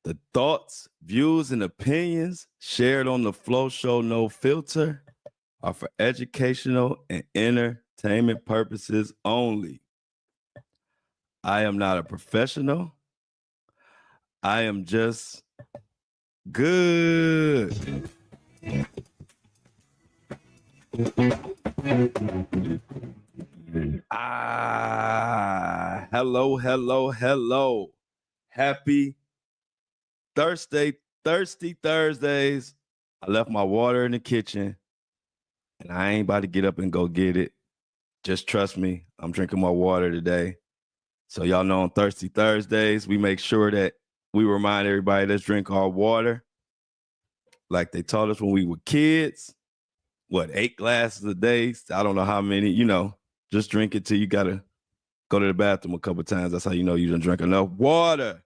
The thoughts, views, and opinions shared on the Flow Show No Filter are for educational and entertainment purposes only. I am not a professional. I am just good. Hello. Happy Thirsty Thursdays. I left my water in the kitchen and I ain't about to get up and go get it. Just trust me, I'm drinking my water today. So y'all know on Thirsty Thursdays, we make sure that we remind everybody, let's drink our water like they taught us when we were kids. 8 glasses a day? I don't know how many, just drink it till you got to go to the bathroom a couple times. That's how you know you done drink enough water.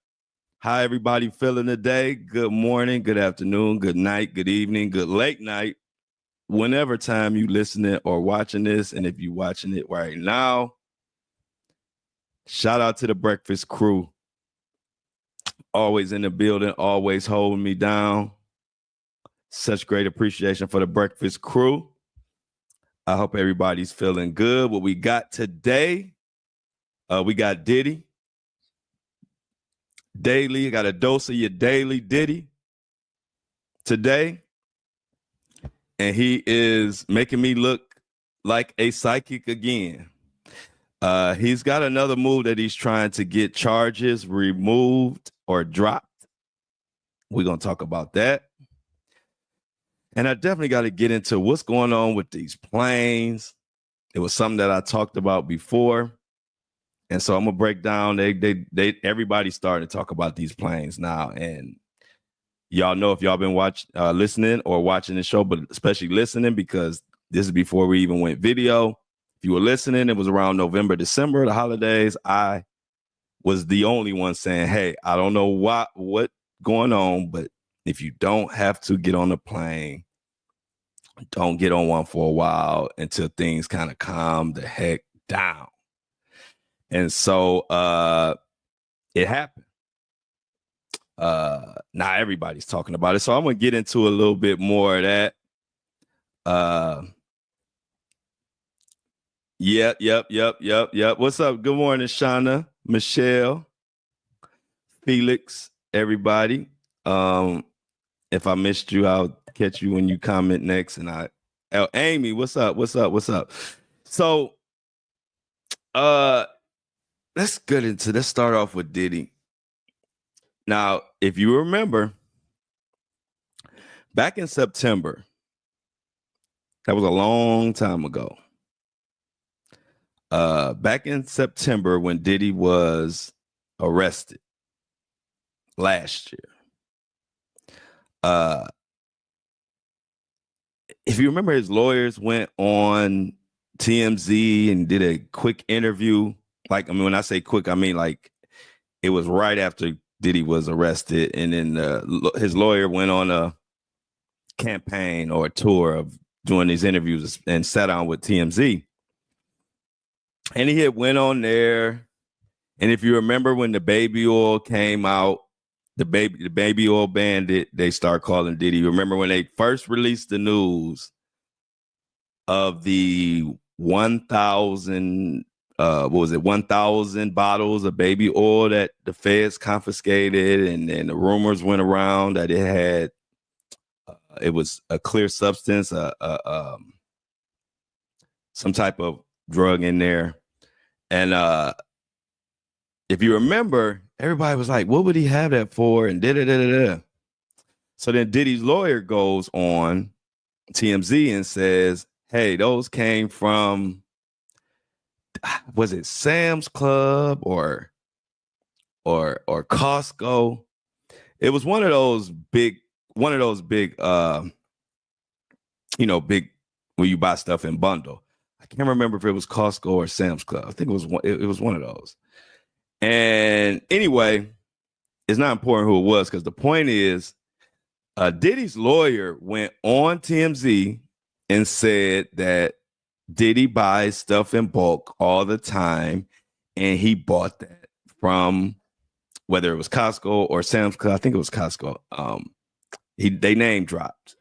How everybody feeling today? Good morning, good afternoon, good night, good evening, good late night. Whenever time you listening or watching this, and if you watching it right now, shout out to the breakfast crew. Always in the building, always holding me down. Such great appreciation for the breakfast crew. I hope everybody's feeling good. What we got today, we got Diddy. Daily, I got a dose of your daily Diddy today. And he is making me look like a psychic again. He's got another move that he's trying to get charges removed or dropped. We're going to talk about that. And I definitely got to get into what's going on with these planes. It was something that I talked about before. And so I'm going to break down. Everybody's starting to talk about these planes now. And y'all know if y'all been listening or watching the show, but especially listening, because this is before we even went video. If you were listening, it was around November, December, the holidays. I was the only one saying, hey, I don't know what going on, but if you don't have to get on a plane, don't get on one for a while until things kind of calm the heck down. And so it happened. Now everybody's talking about it. So I'm going to get into a little bit more of that. Yep. What's up? Good morning, Shauna, Michelle, Felix, everybody. If I missed you, I'll catch you when you comment next. And Amy, what's up? So, let's start off with Diddy. Now, if you remember, back in September, that was a long time ago. Back in September, when Diddy was arrested last year, if you remember, his lawyers went on TMZ and did a quick interview. When I say quick, I mean like it was right after Diddy was arrested, and then his lawyer went on a campaign or a tour of doing these interviews and sat down with TMZ. And he had went on there, and if you remember when the baby oil came out, the baby oil bandit, they start calling Diddy. Remember when they first released the news of the 1,000 1,000 bottles of baby oil that the feds confiscated, and then the rumors went around that it was a clear substance, some type of drug in there. And if you remember, everybody was like, what would he have that for? And da-da-da-da-da. So then Diddy's lawyer goes on TMZ and says, hey, those came from, was it Sam's Club or Costco? It was one of those big, big, big where you buy stuff in bundle. I can't remember if it was Costco or Sam's Club. I think it was one of those. And anyway, it's not important who it was, because the point is, Diddy's lawyer went on TMZ and said that Diddy buys stuff in bulk all the time, and he bought that from whether it was Costco or Sam's Club. I think it was Costco. They name dropped.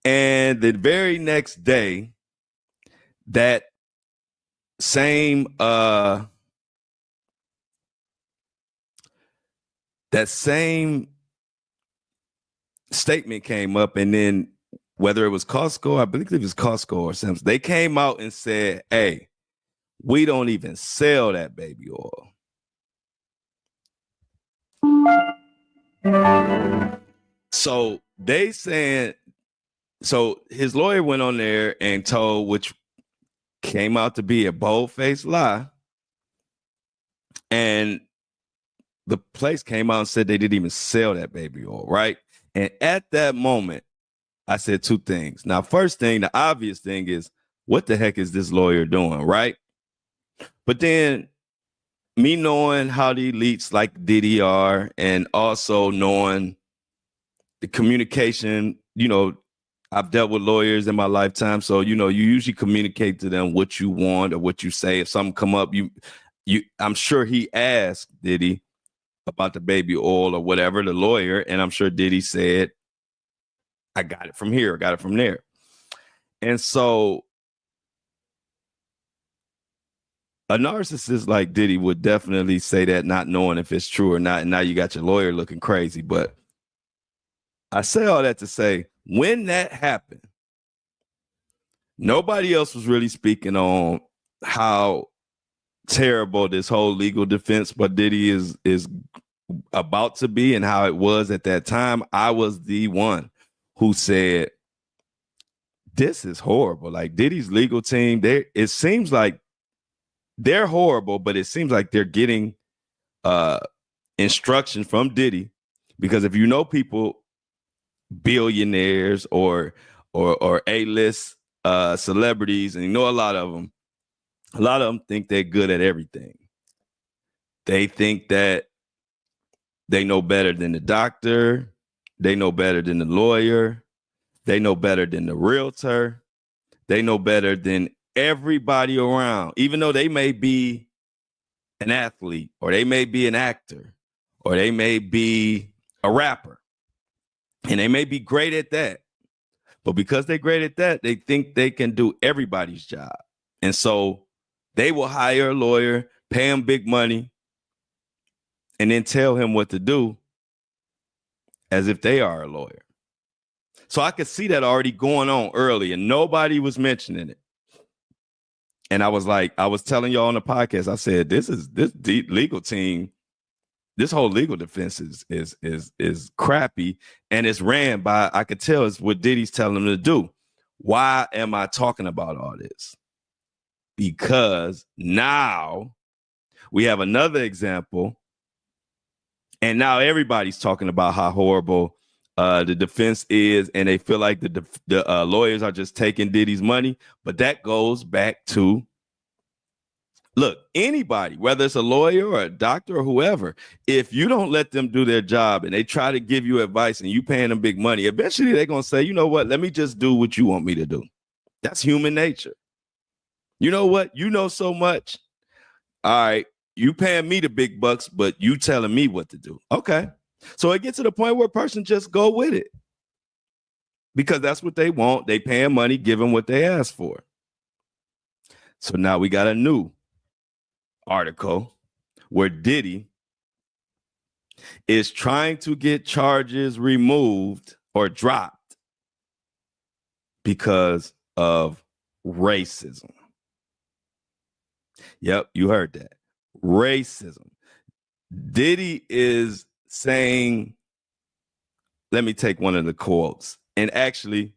And the very next day, that same statement came up, and then whether it was Costco, I believe it was Costco or Sam's, they came out and said, hey, we don't even sell that baby oil. So they saying, so his lawyer went on there and told, which came out to be a bold-faced lie. And the place came out and said they didn't even sell that baby oil, right? And at that moment, I said two things. Now, first thing, the obvious thing is, what the heck is this lawyer doing, right? But then me knowing how the elites like Diddy are, and also knowing the communication, I've dealt with lawyers in my lifetime. So, you usually communicate to them what you want or what you say. If something come up, I'm sure he asked Diddy about the baby oil or whatever, the lawyer, and I'm sure Diddy said, I got it from here, I got it from there. And so a narcissist like Diddy would definitely say that, not knowing if it's true or not. And now you got your lawyer looking crazy. But I say all that to say, when that happened, nobody else was really speaking on how terrible this whole legal defense by Diddy is about to be and how it was at that time. I was the one who said, this is horrible. Like, Diddy's legal team, it seems like they're horrible, but it seems like they're getting instruction from Diddy, because if you know people, billionaires or A-list celebrities, and you know a lot of them think they're good at everything. They think that they know better than the doctor, they know better than the lawyer, they know better than the realtor, they know better than everybody around, even though they may be an athlete, or they may be an actor, or they may be a rapper, and they may be great at that. But because they're great at that, they think they can do everybody's job. And so they will hire a lawyer, pay him big money, and then tell him what to do as if they are a lawyer. So I could see that already going on early, and nobody was mentioning it. And I was telling y'all on the podcast, I said, this legal team, this whole legal defense is crappy, and it's ran by, I could tell it's what Diddy's telling them to do. Why am I talking about all this? Because now we have another example, and now everybody's talking about how horrible the defense is, and they feel like the lawyers are just taking Diddy's money. But that goes back to, look, anybody, whether it's a lawyer or a doctor or whoever, if you don't let them do their job and they try to give you advice and you paying them big money, eventually they're going to say, you know what, let me just do what you want me to do. That's human nature. You know what? You know so much. All right, you paying me the big bucks, but you telling me what to do. Okay. So it gets to the point where a person just go with it, because that's what they want. They paying money, give them what they ask for. So now we got a new article where Diddy is trying to get charges removed or dropped because of racism. Yep, you heard that. Racism. Diddy is saying, let me take one of the quotes. And actually,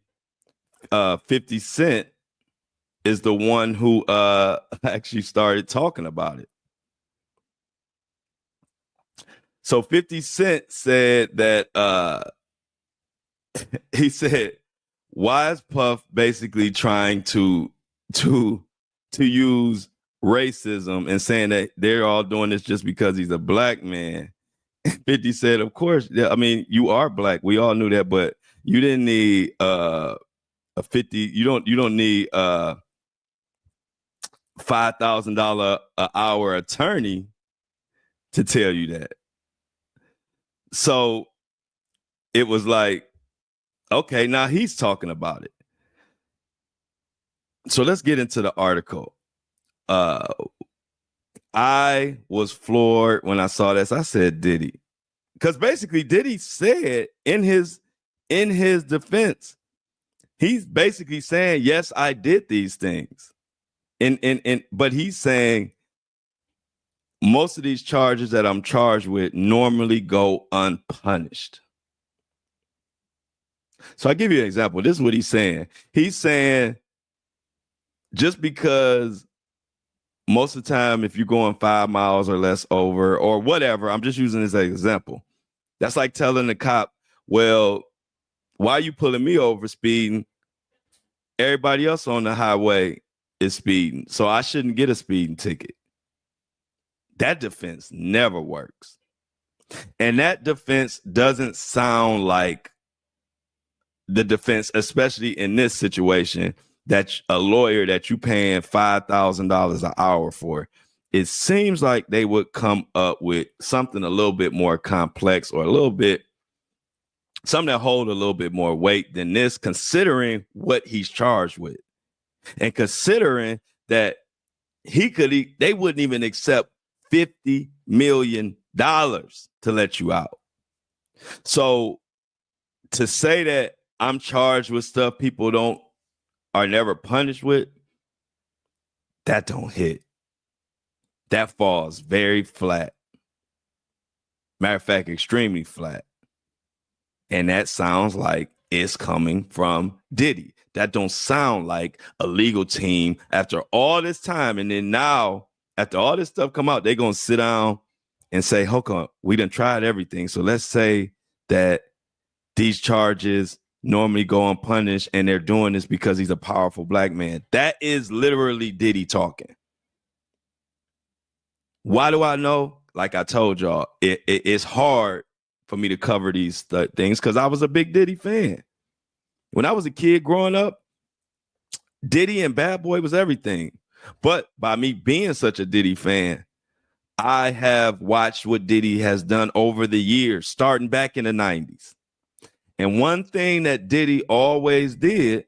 50 Cent is the one who actually started talking about it. So 50 Cent said that he said, why is Puff basically trying to use racism and saying that they're all doing this just because he's a black man? 50 said, of course, I mean, you are black. We all knew that, but you didn't need a 50, you don't need $5,000 an hour attorney to tell you that. So it was like, okay, now he's talking about it. So let's get into the article. I was floored when I saw this. I said, Diddy. Because basically Diddy said in his defense, he's basically saying, yes, I did these things. But he's saying most of these charges that I'm charged with normally go unpunished. So I'll give you an example. This is what he's saying. He's saying just because most of the time, if you're going 5 miles or less over or whatever, I'm just using this as an example. That's like telling the cop, well, why are you pulling me over speeding? Everybody else on the highway is speeding, so I shouldn't get a speeding ticket. That defense never works. And that defense doesn't sound like the defense, especially in this situation, that a lawyer that you paying $5,000 an hour for. It seems like they would come up with something a little bit more complex or a little bit, something that hold a little bit more weight than this, considering what he's charged with. And considering that they wouldn't even accept $50 million to let you out. So to say that I'm charged with stuff people are never punished with, that don't hit. That falls very flat. Matter of fact, extremely flat. And that sounds like it's coming from Diddy. That don't sound like a legal team after all this time. And then now, after all this stuff come out, they're going to sit down and say, hold on, we done tried everything. So let's say that these charges normally go unpunished and they're doing this because he's a powerful black man. That is literally Diddy talking. Why do I know? Like I told y'all, it's hard for me to cover these things because I was a big Diddy fan. When I was a kid growing up, Diddy and Bad Boy was everything. But by me being such a Diddy fan, I have watched what Diddy has done over the years, starting back in the 90s. And one thing that Diddy always did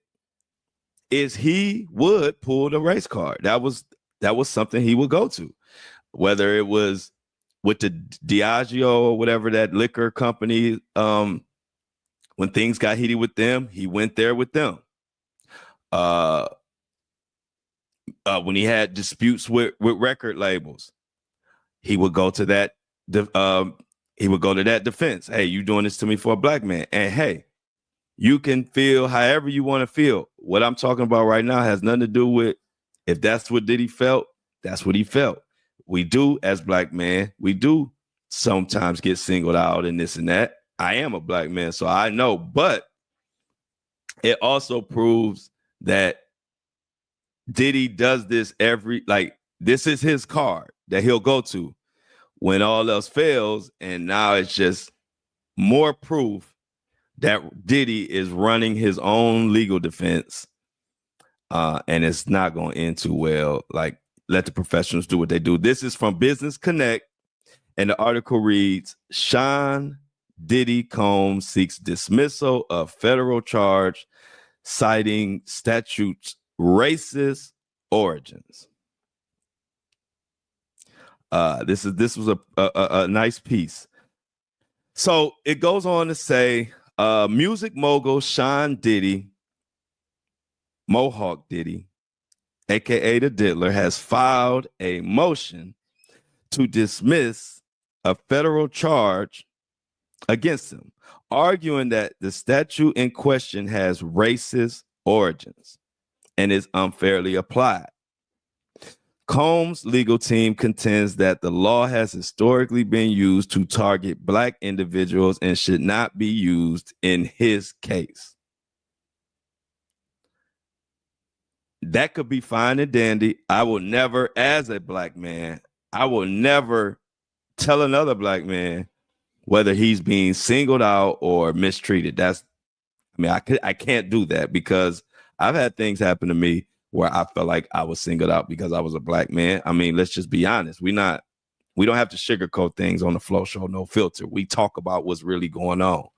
is he would pull the race card. That was something he would go to. Whether it was with the Diageo or whatever, that liquor company, when things got heated with them, he went there with them. When he had disputes with record labels, he would go to that. He would go to that defense. Hey, you doing this to me for a black man? And hey, you can feel however you want to feel. What I'm talking about right now has nothing to do with if that's what Diddy felt. That's what he felt. We do, as black men, we do sometimes get singled out and this and that. I am a black man, so I know. But it also proves that Diddy does this this is his card that he'll go to when all else fails. And now it's just more proof that Diddy is running his own legal defense. And it's not going to end too well. Like, let the professionals do what they do. This is from Business Connect. And the article reads, Sean Diddy Combs seeks dismissal of federal charge citing statute's racist origins. This was a nice piece. So it goes on to say, music mogul Sean Diddy, Mohawk Diddy, aka the Diddler, has filed a motion to dismiss a federal charge against him, arguing that the statute in question has racist origins and is unfairly applied. Combs' legal team contends that the law has historically been used to target black individuals and should not be used in his case. That could be fine and dandy. I will never, as a black man, I will never tell another black man whether he's being singled out or mistreated. I can't do that because I've had things happen to me where I felt like I was singled out because I was a black man. I mean, let's just be honest. We don't have to sugarcoat things on the Flow Show, no filter. We talk about what's really going on.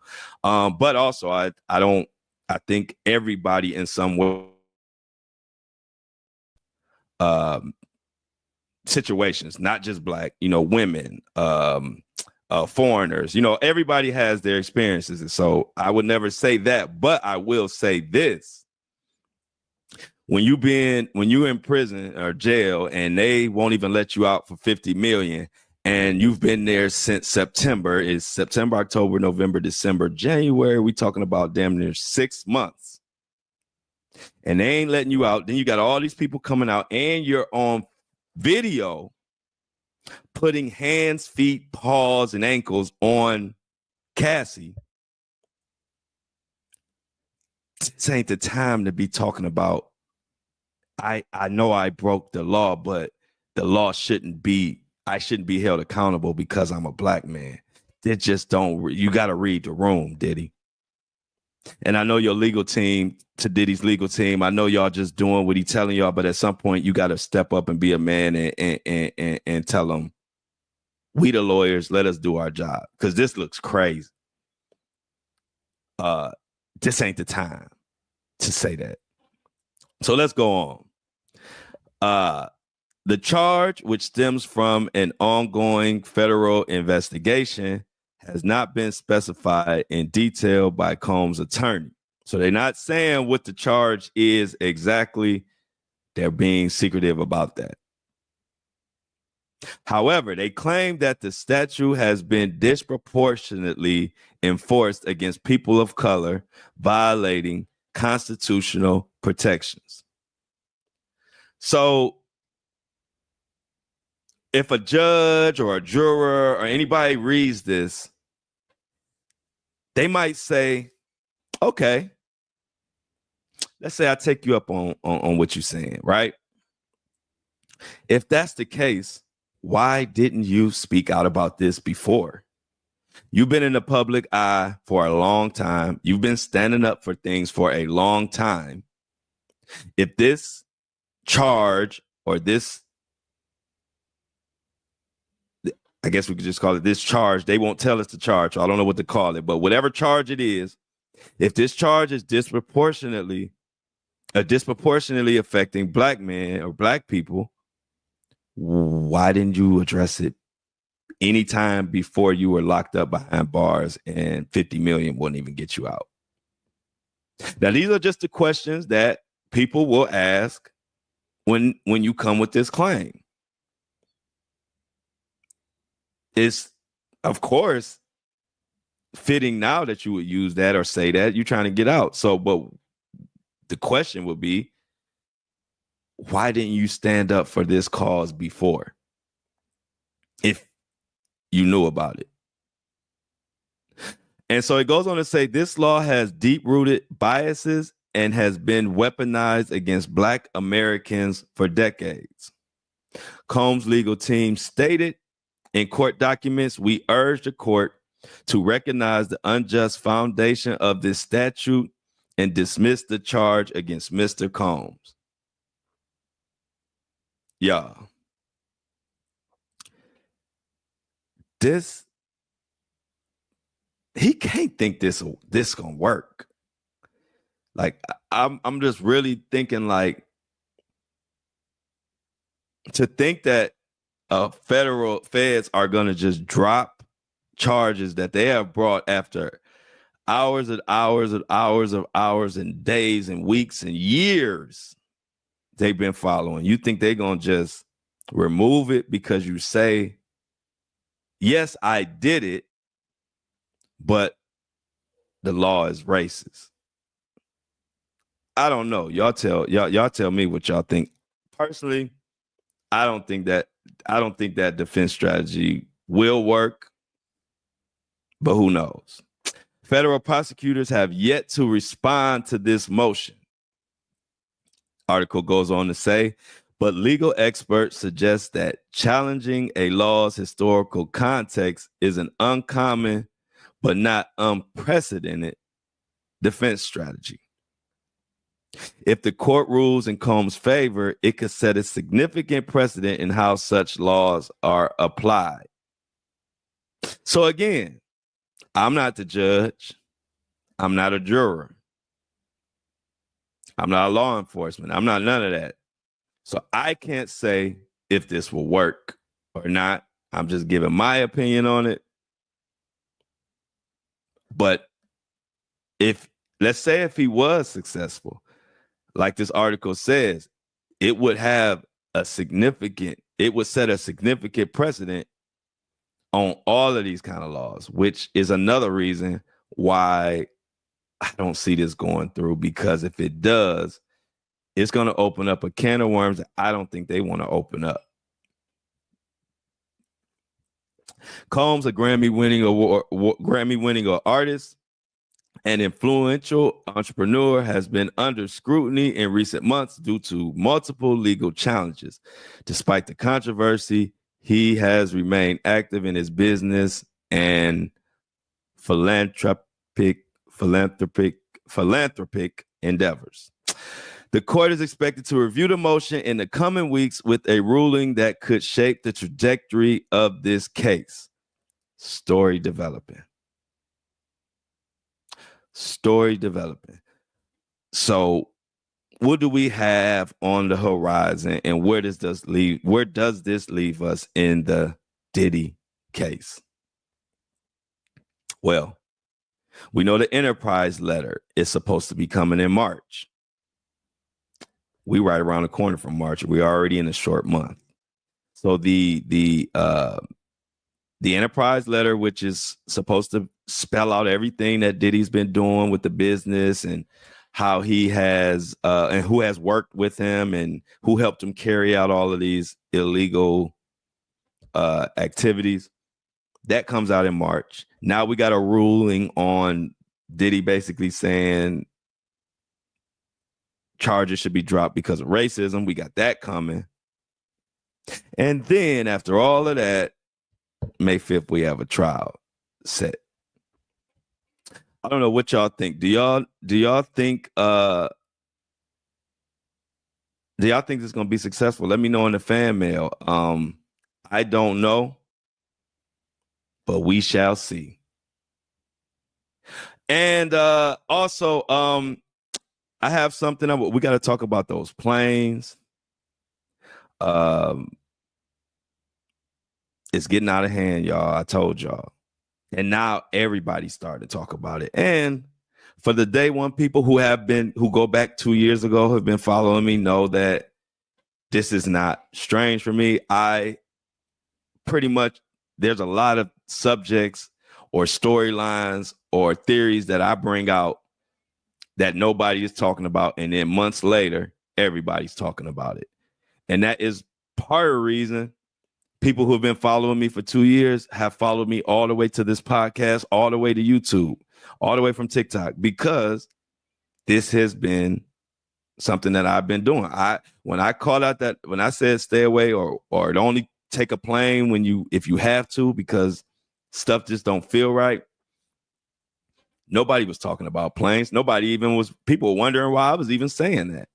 But also, I think everybody in some way, situations, not just Black, women, foreigners, everybody has their experiences. And so I would never say that, but I will say this. When you in prison or jail and they won't even let you out for 50 million and you've been there since September, is September, October, November, December, January, we talking about damn near 6 months. And they ain't letting you out. Then you got all these people coming out and you're on video putting hands, feet, paws, and ankles on Cassie. This ain't the time to be talking about, I know I broke the law, but the law I shouldn't be held accountable because I'm a Black man. It just you got to read the room, Diddy. And I know your legal team, to Diddy's legal team, I know y'all just doing what he's telling y'all, but at some point you got to step up and be a man and tell them, we the lawyers, let us do our job. Because this looks crazy. This ain't the time to say that. So let's go on. The charge, which stems from an ongoing federal investigation, has not been specified in detail by Combs' attorney. So they're not saying what the charge is exactly. They're being secretive about that. However, they claim that the statute has been disproportionately enforced against people of color, violating constitutional protections. So if a judge or a juror or anybody reads this, they might say, okay, let's say I take you up on what you're saying, right? If that's the case, why didn't you speak out about this before? You've been in the public eye for a long time. You've been standing up for things for a long time. If this charge or this, I guess we could just call it this charge, they won't tell us the charge, so I don't know what to call it, but whatever charge it is, if this charge is disproportionately affecting Black men or Black people, why didn't you address it anytime before you were locked up behind bars and 50 million wouldn't even get you out? Now, these are just the questions that people will ask when you come with this claim. It's, of course, fitting now that you would use that or say that you're trying to get out. So, but the question would be, why didn't you stand up for this cause before, if you knew about it? And so it goes on to say, this law has deep-rooted biases and has been weaponized against Black Americans for decades. Combs' legal team stated in court documents, we urge the court to recognize the unjust foundation of this statute and dismiss the charge against Mr. Combs. Yeah. He can't think this gonna work. Like, I'm just really thinking, like, to think that federal feds are gonna just drop charges that they have brought after hours and hours and hours of hours and days and weeks and years they've been following. You think they're gonna just remove it because you say, yes, I did it, but the law is racist? I don't know. Y'all tell me what y'all think. Personally, I don't think that defense strategy will work, but who knows? Federal prosecutors have yet to respond to this motion. Article goes on to say, but legal experts suggest that challenging a law's historical context is an uncommon but not unprecedented defense strategy. If the court rules in Combs' favor, it could set a significant precedent in how such laws are applied. So again, I'm not the judge. I'm not a juror. I'm not a law enforcement. I'm not none of that. So I can't say if this will work or not. I'm just giving my opinion on it. But let's say if he was successful, like this article says, it would set a significant precedent on all of these kind of laws, which is another reason why I don't see this going through, because if it does, it's going to open up a can of worms that I don't think they want to open up. Combs, a Grammy-winning artist and influential entrepreneur, has been under scrutiny in recent months due to multiple legal challenges. Despite the controversy, he has remained active in his business and philanthropic endeavors. The court is expected to review the motion in the coming weeks with a ruling that could shape the trajectory of this case. Story developing. So what do we have on the horizon, and where does this leave us in the Diddy case? Well, we know the Enterprise letter is supposed to be coming in March. We right around the corner from March. We're already in a short month. So the Enterprise letter, which is supposed to spell out everything that Diddy's been doing with the business and how he has and who has worked with him and who helped him carry out all of these illegal activities. That comes out in March. Now we got a ruling on Diddy basically saying charges should be dropped because of racism. We got that coming. And then after all of that, May 5th, we have a trial set. I don't know what y'all think. Do y'all think this is going to be successful? Let me know in the fan mail. I don't know, but we shall see. And also, I have something. We got to talk about those planes. It's getting out of hand, y'all. I told y'all. And now everybody's starting to talk about it. And for the day one people who go back 2 years ago, have been following me, know that this is not strange for me. I pretty much, there's a lot of subjects or storylines or theories that I bring out that nobody is talking about. And then months later, everybody's talking about it. And that is part of the reason people who have been following me for 2 years have followed me all the way to this podcast, all the way to YouTube, all the way from TikTok, because this has been something that I've been doing. When I said stay away or only take a plane if you have to, because stuff just don't feel right. Nobody was talking about planes. People were wondering why I was even saying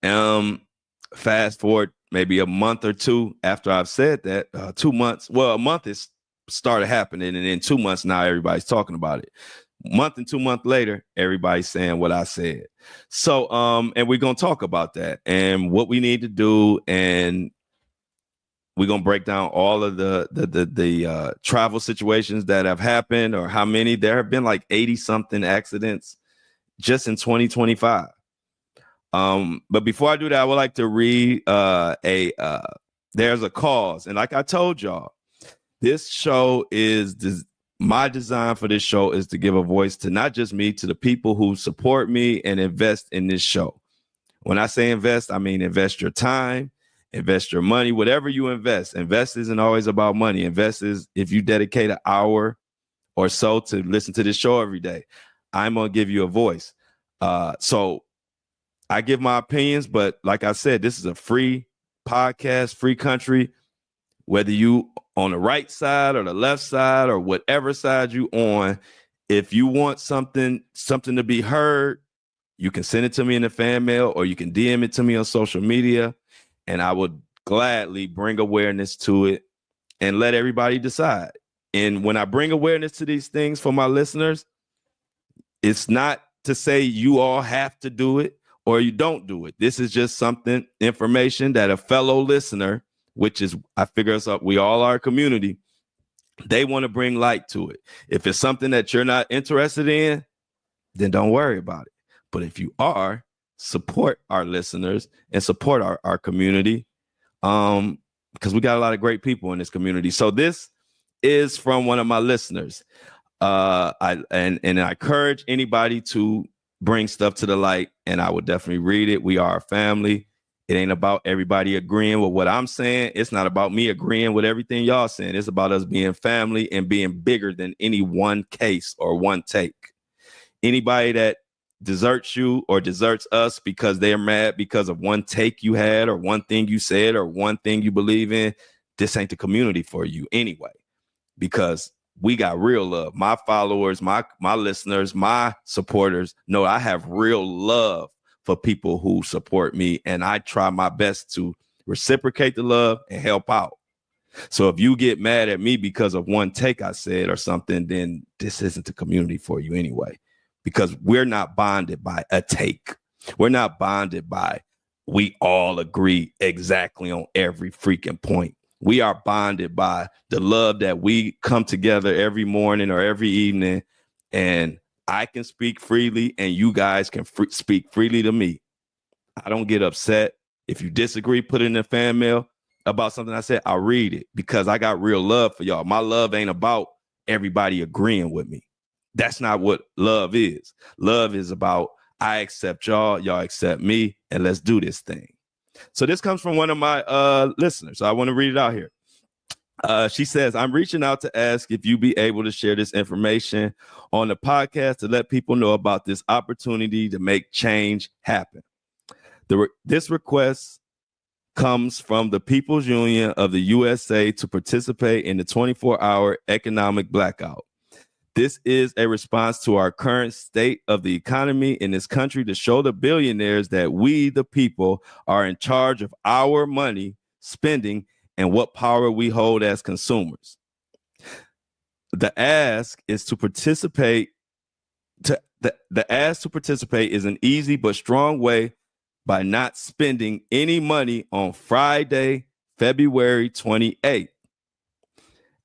that. Fast forward maybe a month or two after I've said that, 2 months. Well, a month has started happening, and in 2 months now everybody's talking about it. Month and 2 months later, everybody's saying what I said. So, and we're gonna talk about that and what we need to do, and we're gonna break down all of the travel situations that have happened, or how many. There have been like 80 something accidents just in 2025. But before I do that, I would like to read there's a cause. And like I told y'all, this show my design for this show is to give a voice to not just me, to the people who support me and invest in this show. When I say invest, I mean invest your time, invest your money, whatever you invest. Invest isn't always about money. Invest is if you dedicate an hour or so to listen to this show every day, I'm going to give you a voice. So I give my opinions, but like I said, this is a free podcast, free country. Whether you on the right side or the left side or whatever side you on, if you want something to be heard, you can send it to me in the fan mail, or you can DM it to me on social media, and I would gladly bring awareness to it and let everybody decide. And when I bring awareness to these things for my listeners, it's not to say you all have to do it or you don't do it. This is just something, information that a fellow listener, which is, I figure us up, we all are a community, they want to bring light to it. If it's something that you're not interested in, then don't worry about it. But if you are, support our listeners and support our community, because we got a lot of great people in this community. So this is from one of my listeners. I encourage anybody to bring stuff to the light, and I would definitely read it. We are a family. It ain't about everybody agreeing with what I'm saying. It's not about me agreeing with everything y'all saying. It's about us being family and being bigger than any one case or one take. Anybody that deserts you or deserts us because they're mad because of one take you had or one thing you said or one thing you believe in, this ain't the community for you anyway, because we got real love. My followers, my listeners, my supporters know I have real love for people who support me, and I try my best to reciprocate the love and help out. So if you get mad at me because of one take I said or something, then this isn't the community for you anyway, because we're not bonded by a take. We're not bonded by we all agree exactly on every freaking point. We are bonded by the love that we come together every morning or every evening, and I can speak freely and you guys can speak freely to me. I don't get upset. If you disagree, put it in the fan mail about something I said, I'll read it, because I got real love for y'all. My love ain't about everybody agreeing with me. That's not what love is. Love is about I accept y'all, y'all accept me, and let's do this thing. So this comes from one of my listeners. So I want to read it out here. She says, I'm reaching out to ask if you be able to share this information on the podcast to let people know about this opportunity to make change happen. This request comes from the People's Union of the USA to participate in the 24-hour economic blackout. This is a response to our current state of the economy in this country to show the billionaires that we, the people, are in charge of our money, spending, and what power we hold as consumers. The ask is to participate. The ask to participate is an easy but strong way by not spending any money on Friday, February 28th,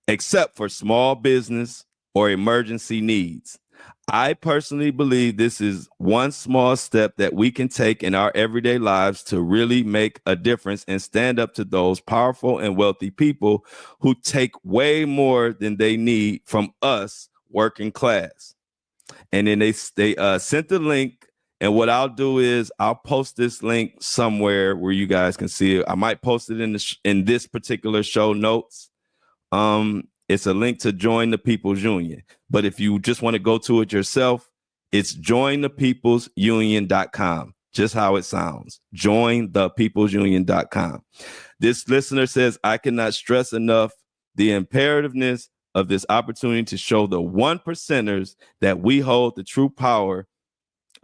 except for small business or emergency needs. I personally believe this is one small step that we can take in our everyday lives to really make a difference and stand up to those powerful and wealthy people who take way more than they need from us working class. And then they sent the link. And what I'll do is I'll post this link somewhere where you guys can see it. I might post it in this particular show notes. It's a link to join the People's Union. But if you just want to go to it yourself, it's jointhepeoplesunion.com. Just how it sounds. Jointhepeoplesunion.com. This listener says, I cannot stress enough the imperativeness of this opportunity to show the 1%ers that we hold the true power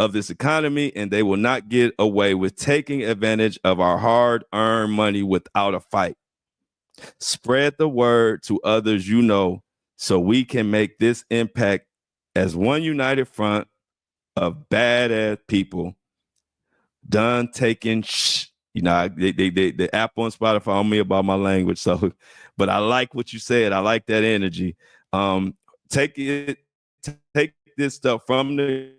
of this economy, and they will not get away with taking advantage of our hard-earned money without a fight. Spread the word to others you know, so we can make this impact as one united front of badass people done taking the Apple and Spotify on me about my language. So, but I like what you said. I like that energy. Take this stuff from the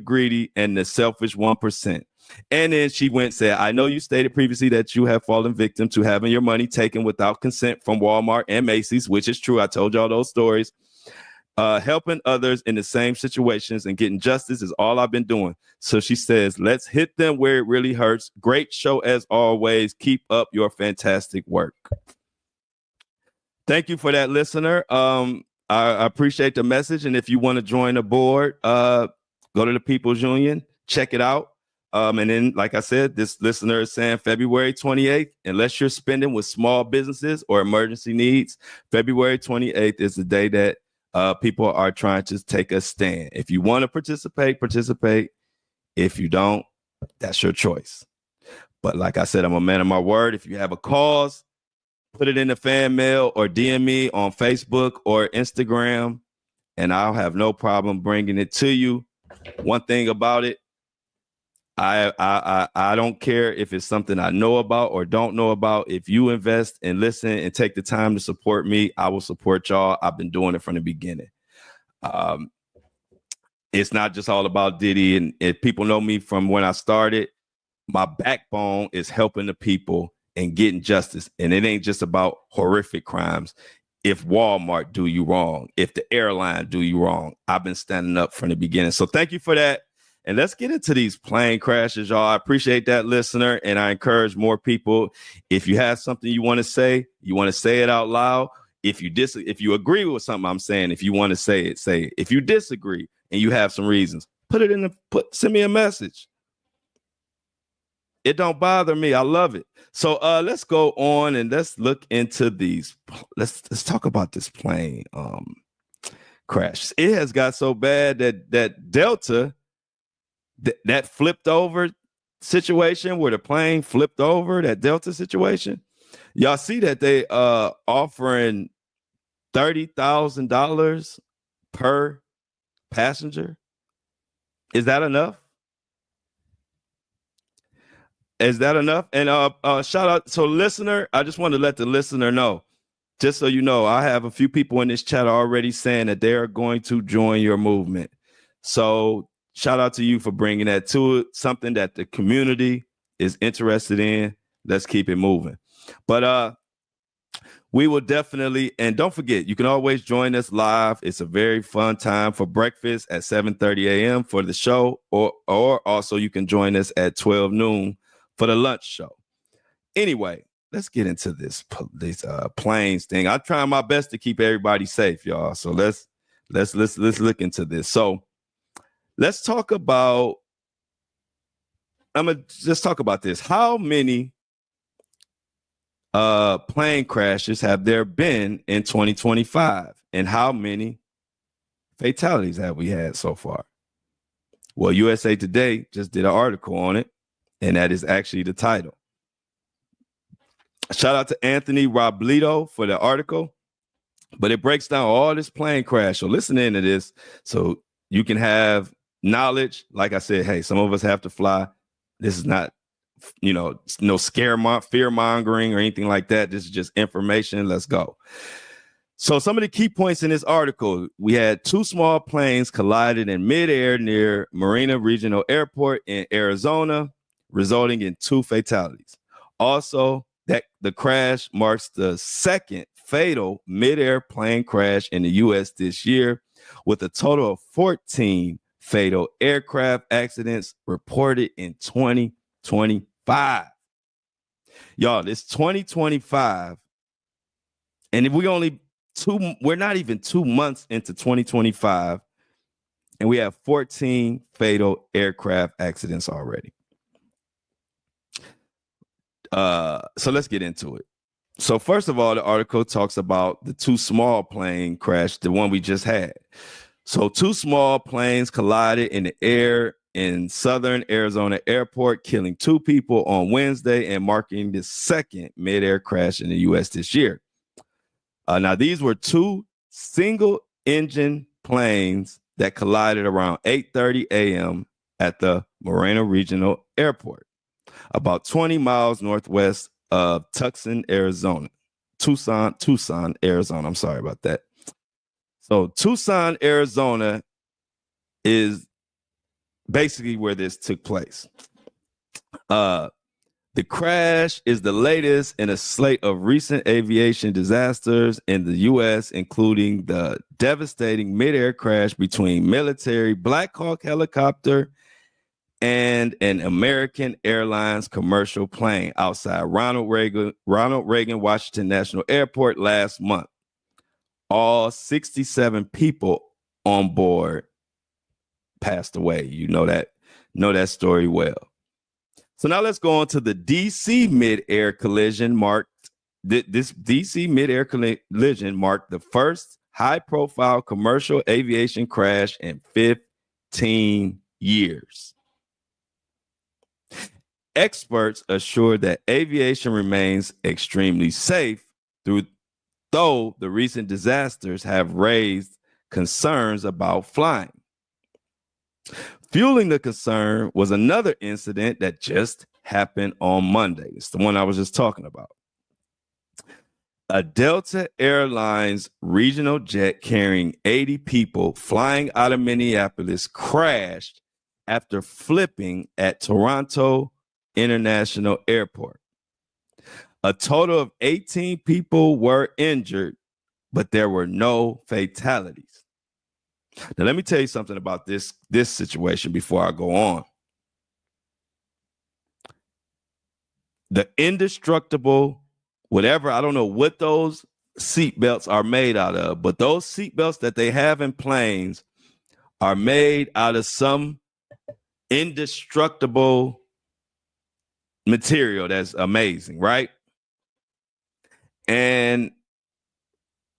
greedy and the selfish 1%. And then she went and said, I know you stated previously that you have fallen victim to having your money taken without consent from Walmart and Macy's, which is true. I told y'all those stories. Helping others in the same situations and getting justice is all I've been doing. So she says, let's hit them where it really hurts. Great show as always. Keep up your fantastic work. Thank you for that, listener. I appreciate the message. And if you want to join the board, go to the People's Union, check it out. And then, like I said, this listener is saying February 28th, unless you're spending with small businesses or emergency needs, February 28th is the day that people are trying to take a stand. If you want to participate. If you don't, that's your choice. But like I said, I'm a man of my word. If you have a cause, put it in the fan mail or DM me on Facebook or Instagram, and I'll have no problem bringing it to you. One thing about it, I don't care if it's something I know about or don't know about. If you invest and listen and take the time to support me, I will support y'all. I've been doing it from the beginning. It's not just all about Diddy, and if people know me from when I started, my backbone is helping the people and getting justice. And it ain't just about horrific crimes. If Walmart do you wrong, if the airline do you wrong, I've been standing up from the beginning. So thank you for that. And let's get into these plane crashes, y'all. I appreciate that, listener. And I encourage more people. If you have something you want to say it out loud. If you agree with something I'm saying, if you want to say it, say it. If you disagree and you have some reasons, send me a message. It don't bother me. I love it. So let's go on and let's look into these. Let's talk about this plane crash. It has got so bad that Delta, that flipped over situation where the plane flipped over, that Delta situation. Y'all see that they offering $30,000 per passenger. Is that enough? Is that enough? And shout out. So listener, I just want to let the listener know, just so you know, I have a few people in this chat already saying that they are going to join your movement. So shout out to you for bringing that to it, something that the community is interested in. Let's keep it moving. But we will definitely, and don't forget, you can always join us live. It's a very fun time for breakfast at 7:30 a.m. for the show, or also you can join us at 12 noon for the lunch show. Anyway, let's get into this planes thing. I'm trying my best to keep everybody safe, y'all. So let's look into this. So let's talk about. I'm gonna just talk about this. How many plane crashes have there been in 2025, and how many fatalities have we had so far? Well, USA Today just did an article on it, and that is actually the title. Shout out to Anthony Robledo for the article, but it breaks down all this plane crash. So listen in to this so you can have knowledge. Like I said, hey, some of us have to fly. This is not, no fear mongering or anything like that. This is just information. Let's go. So some of the key points in this article, we had 2 small planes collided in midair near Marina Regional Airport in Arizona, resulting in 2 fatalities. Also, that the crash marks the second fatal midair plane crash in the U.S. this year, with a total of 14 fatal aircraft accidents reported in 2025. Y'all, it's 2025, and if we're not even 2 months into 2025, and we have 14 fatal aircraft accidents already. So let's get into it. So first of all, the article talks about the 2 small plane crash, the one we just had. So 2 small planes collided in the air in southern Arizona airport, killing 2 people on Wednesday and marking the second mid-air crash in the U.S. this year. Now, these were 2 single-engine planes that collided around 8:30 a.m. at the Moreno Regional Airport, about 20 miles northwest of Tucson, Arizona. Tucson, Arizona. I'm sorry about that. So Tucson, Arizona is basically where this took place. The crash is the latest in a slate of recent aviation disasters in the U.S., including the devastating midair crash between military Black Hawk helicopter and an American Airlines commercial plane outside Ronald Reagan Washington National Airport last month. All 67 people on board passed away. You know that story well. So now let's go on to the DC mid-air collision this DC mid-air collision marked the first high-profile commercial aviation crash in 15 years. Experts assure that aviation remains extremely safe though the recent disasters have raised concerns about flying. Fueling the concern was another incident that just happened on Monday. It's the one I was just talking about. A Delta Airlines regional jet carrying 80 people flying out of Minneapolis crashed after flipping at Toronto International Airport. A total of 18 people were injured, but there were no fatalities. Now, let me tell you something about this situation before I go on. The indestructible, whatever, I don't know what those seatbelts are made out of, but those seatbelts that they have in planes are made out of some indestructible material that's amazing, right? And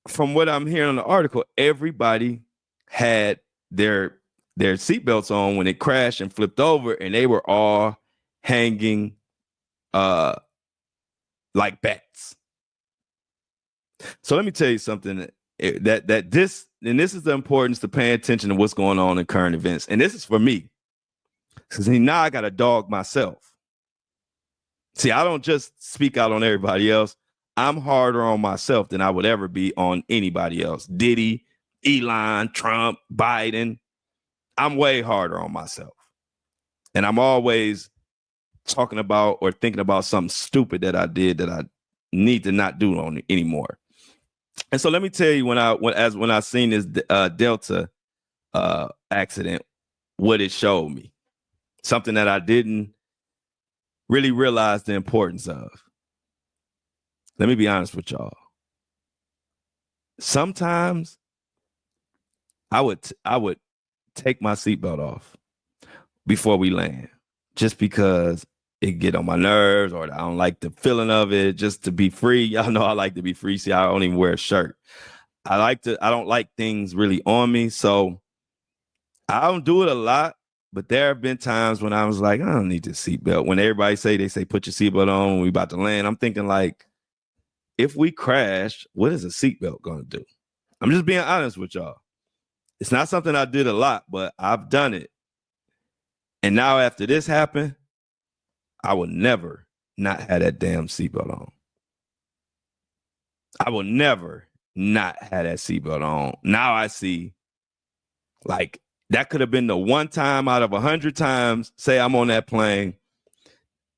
from what I'm hearing on the article, everybody had their seatbelts on when it crashed and flipped over, and they were all hanging like bats. So let me tell you something that this is the importance to paying attention to what's going on in current events. And this is for me, because now I got a dog myself. See, I don't just speak out on everybody else. I'm harder on myself than I would ever be on anybody else. Diddy, Elon, Trump, Biden. I'm way harder on myself. And I'm always talking about or thinking about something stupid that I did that I need to not do on anymore. And so let me tell you, when I seen this Delta accident, what it showed me, something that I didn't really realize the importance of. Let me be honest with y'all. Sometimes I would take my seatbelt off before we land, just because it get on my nerves, or I don't like the feeling of it, just to be free. Y'all know I like to be free. See, I don't even wear a shirt. I don't like things really on me. So I don't do it a lot, but there have been times when I was like, I don't need this seatbelt. When everybody they say, put your seatbelt on when we about to land. I'm thinking, like, if we crash, what is a seatbelt going to do? I'm just being honest with y'all. It's not something I did a lot, but I've done it. And now after this happened, I will never not have that damn seatbelt on. I will never not have that seatbelt on. Now I see, like, that could have been the one time out of 100 times, say I'm on that plane.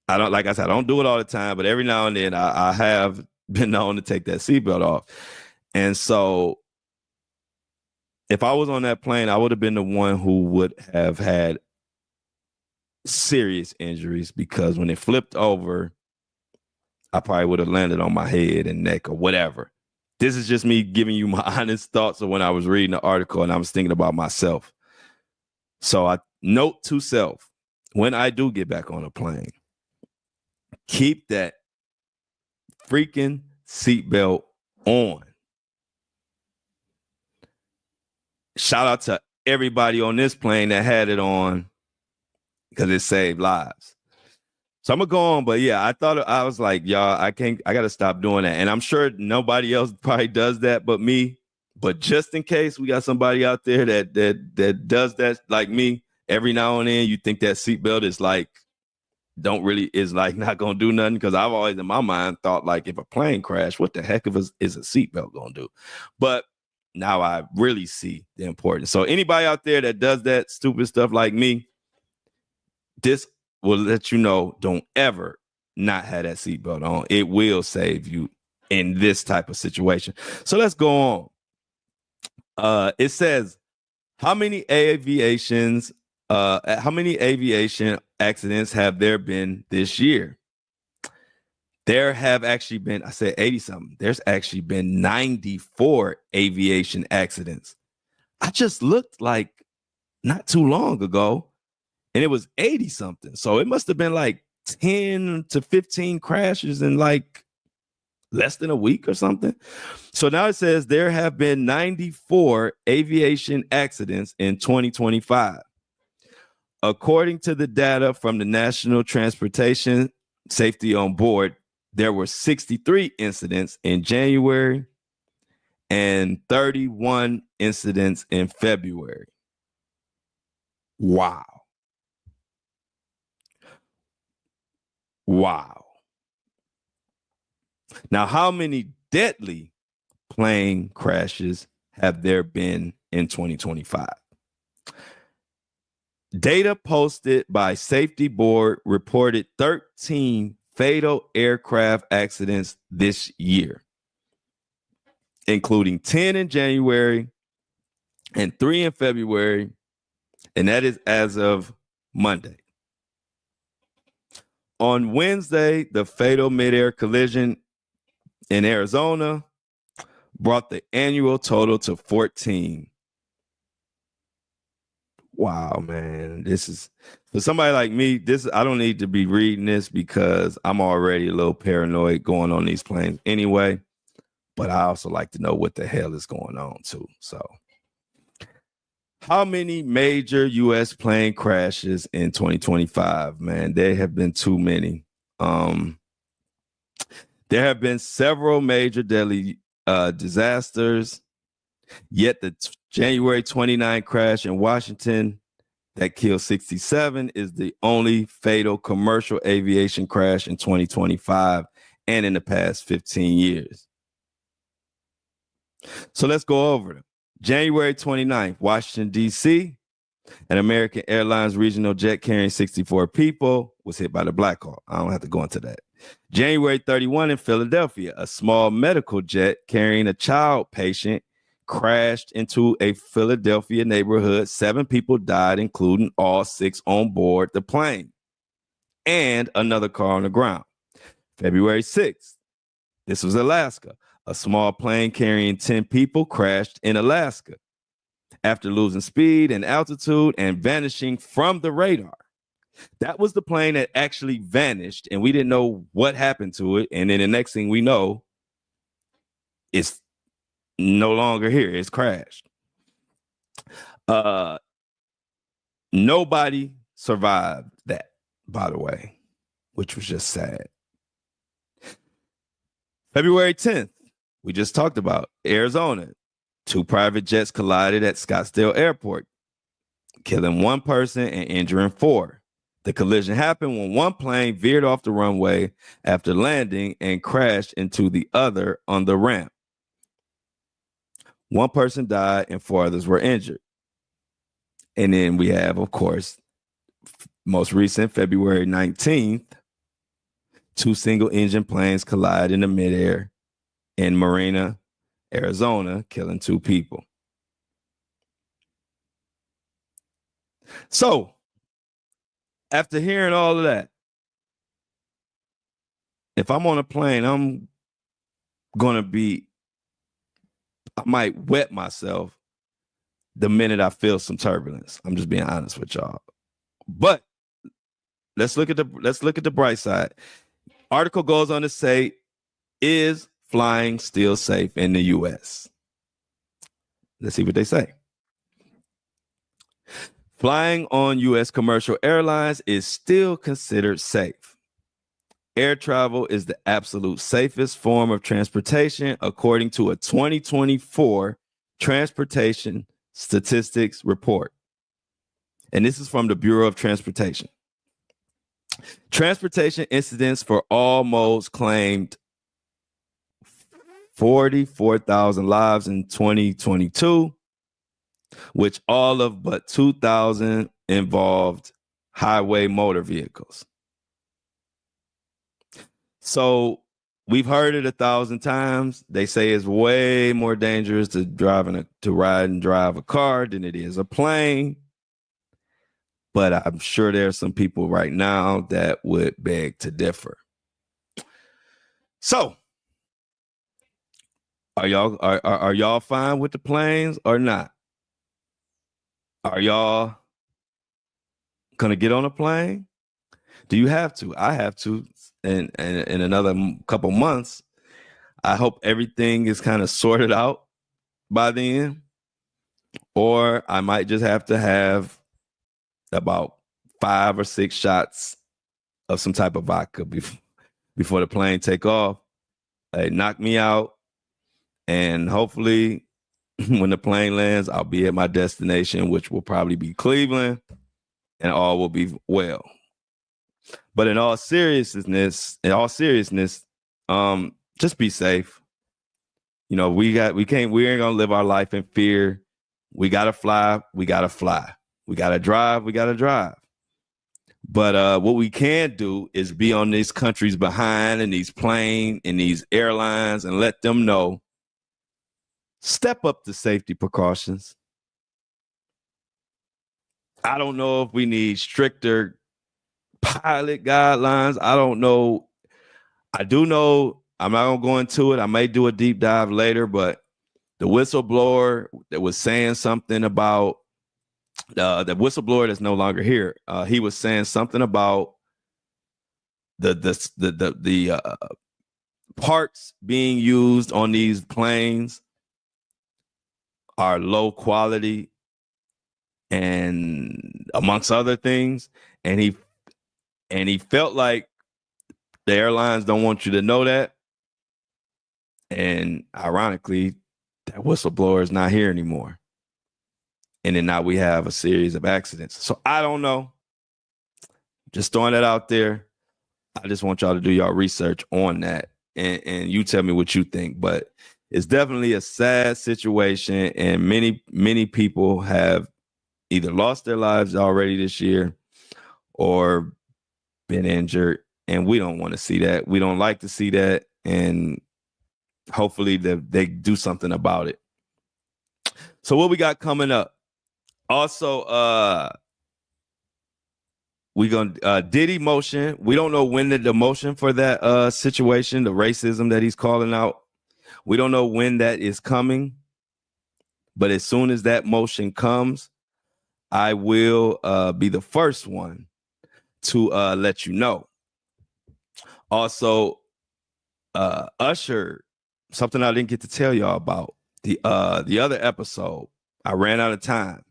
Like I said, I don't do it all the time, but every now and then I have been known to take that seatbelt off. And so if I was on that plane, I would have been the one who would have had serious injuries, because when it flipped over, I probably would have landed on my head and neck or whatever. This is just me giving you my honest thoughts of when I was reading the article and I was thinking about myself. So I note to self, when I do get back on a plane, keep that freaking seatbelt on. Shout out to everybody on this plane that had it on, because it saved lives. So I'm gonna go on, but yeah, I was like, y'all, I gotta stop doing that. And I'm sure nobody else probably does that but me. But just in case we got somebody out there that does that like me, every now and then you think that seatbelt is like, not gonna do nothing. Because I've always in my mind thought, like, if a plane crash, what the heck is a seatbelt gonna do? But now I really see the importance. So anybody out there that does that stupid stuff like me, this will let you know, don't ever not have that seatbelt on. It will save you in this type of situation. So let's go on. It says, how many aviation accidents have there been this year? There have actually been, I said 80 something. There's actually been 94 aviation accidents. I just looked like not too long ago, and it was 80 something. So it must have been like 10 to 15 crashes in like less than a week or something. So now it says there have been 94 aviation accidents in 2025. According to the data from the National Transportation Safety on Board, there were 63 incidents in January and 31 incidents in February. Wow. Wow. Now, how many deadly plane crashes have there been in 2025? Data posted by Safety Board reported 13 fatal aircraft accidents this year, including 10 in January and 3 in February, and that is as of Monday. On Wednesday, the fatal midair collision in Arizona brought the annual total to 14. Wow, man. This is, for somebody like me, I don't need to be reading this because I'm already a little paranoid going on these planes anyway. But I also like to know what the hell is going on too. So, how many major U.S. plane crashes in 2025? Man, there have been too many. There have been several major deadly disasters. Yet the January 29 crash in Washington that killed 67 is the only fatal commercial aviation crash in 2025 and in the past 15 years. So let's go over them. January 29th, Washington, D.C., an American Airlines regional jet carrying 64 people was hit by the Blackout. I don't have to go into that. January 31 in Philadelphia, a small medical jet carrying a child patient crashed into a Philadelphia neighborhood. 7 people died, including all 6 on board the plane and another car on the ground. February 6th, this was Alaska. A small plane carrying 10 people crashed in Alaska after losing speed and altitude and vanishing from the radar. That was the plane that actually vanished, and we didn't know what happened to it. And then the next thing we know, it's no longer here. It's crashed. Nobody survived that, by the way, which was just sad. February 10th, we just talked about Arizona. 2 private jets collided at Scottsdale Airport, killing 1 person and injuring 4. The collision happened when one plane veered off the runway after landing and crashed into the other on the ramp. 1 person died and 4 others were injured. And then we have, of course, most recent February 19th, 2 single-engine planes collide in the midair in Marina, Arizona, killing 2 people. So, after hearing all of that, if I'm on a plane, I might wet myself the minute I feel some turbulence. I'm just being honest with y'all. But let's look at the bright side. Article goes on to say, is flying still safe in the U.S.? Let's see what they say. Flying on U.S. commercial airlines is still considered safe. Air travel is the absolute safest form of transportation, according to a 2024 Transportation Statistics Report. And this is from the Bureau of Transportation. Transportation incidents for all modes claimed 44,000 lives in 2022, which all of but 2,000 involved highway motor vehicles. So we've heard it 1,000 times. They say it's way more dangerous to ride and drive a car than it is a plane. But I'm sure there are some people right now that would beg to differ. So, are y'all fine with the planes or not? Are y'all gonna get on a plane? Do you have to? I have to. In another couple months. I hope everything is kind of sorted out by then, or I might just have to have about 5 or 6 shots of some type of vodka before the plane take off. They knock me out, and hopefully when the plane lands, I'll be at my destination, which will probably be Cleveland, and all will be well. But in all seriousness, just be safe. You know, we ain't gonna live our life in fear. We gotta fly, we gotta fly. We gotta drive, we gotta drive. But what we can do is be on these countries behind in these planes and these airlines and let them know, step up the safety precautions. I don't know if we need stricter pilot guidelines. I don't know. I do know, I'm not going to go into it. I may do a deep dive later, but the whistleblower that was saying something about the whistleblower that's no longer here, he was saying something about the parts being used on these planes are low quality, and amongst other things, and he felt like the airlines don't want you to know that. And ironically, that whistleblower is not here anymore. And then now we have a series of accidents. So I don't know. Just throwing that out there. I just want y'all to do y'all research on that. And you tell me what you think. But it's definitely a sad situation. And many people have either lost their lives already this year or been injured. And we don't want to see that. We don't like to see that. And hopefully they do something about it. So what we got coming up? Also, we gonna Diddy motion. We don't know when the motion for that situation, the racism that he's calling out. We don't know when that is coming. But as soon as that motion comes, I will be the first one to let you know. Also, Usher, something I didn't get to tell y'all about. The other episode, I ran out of time.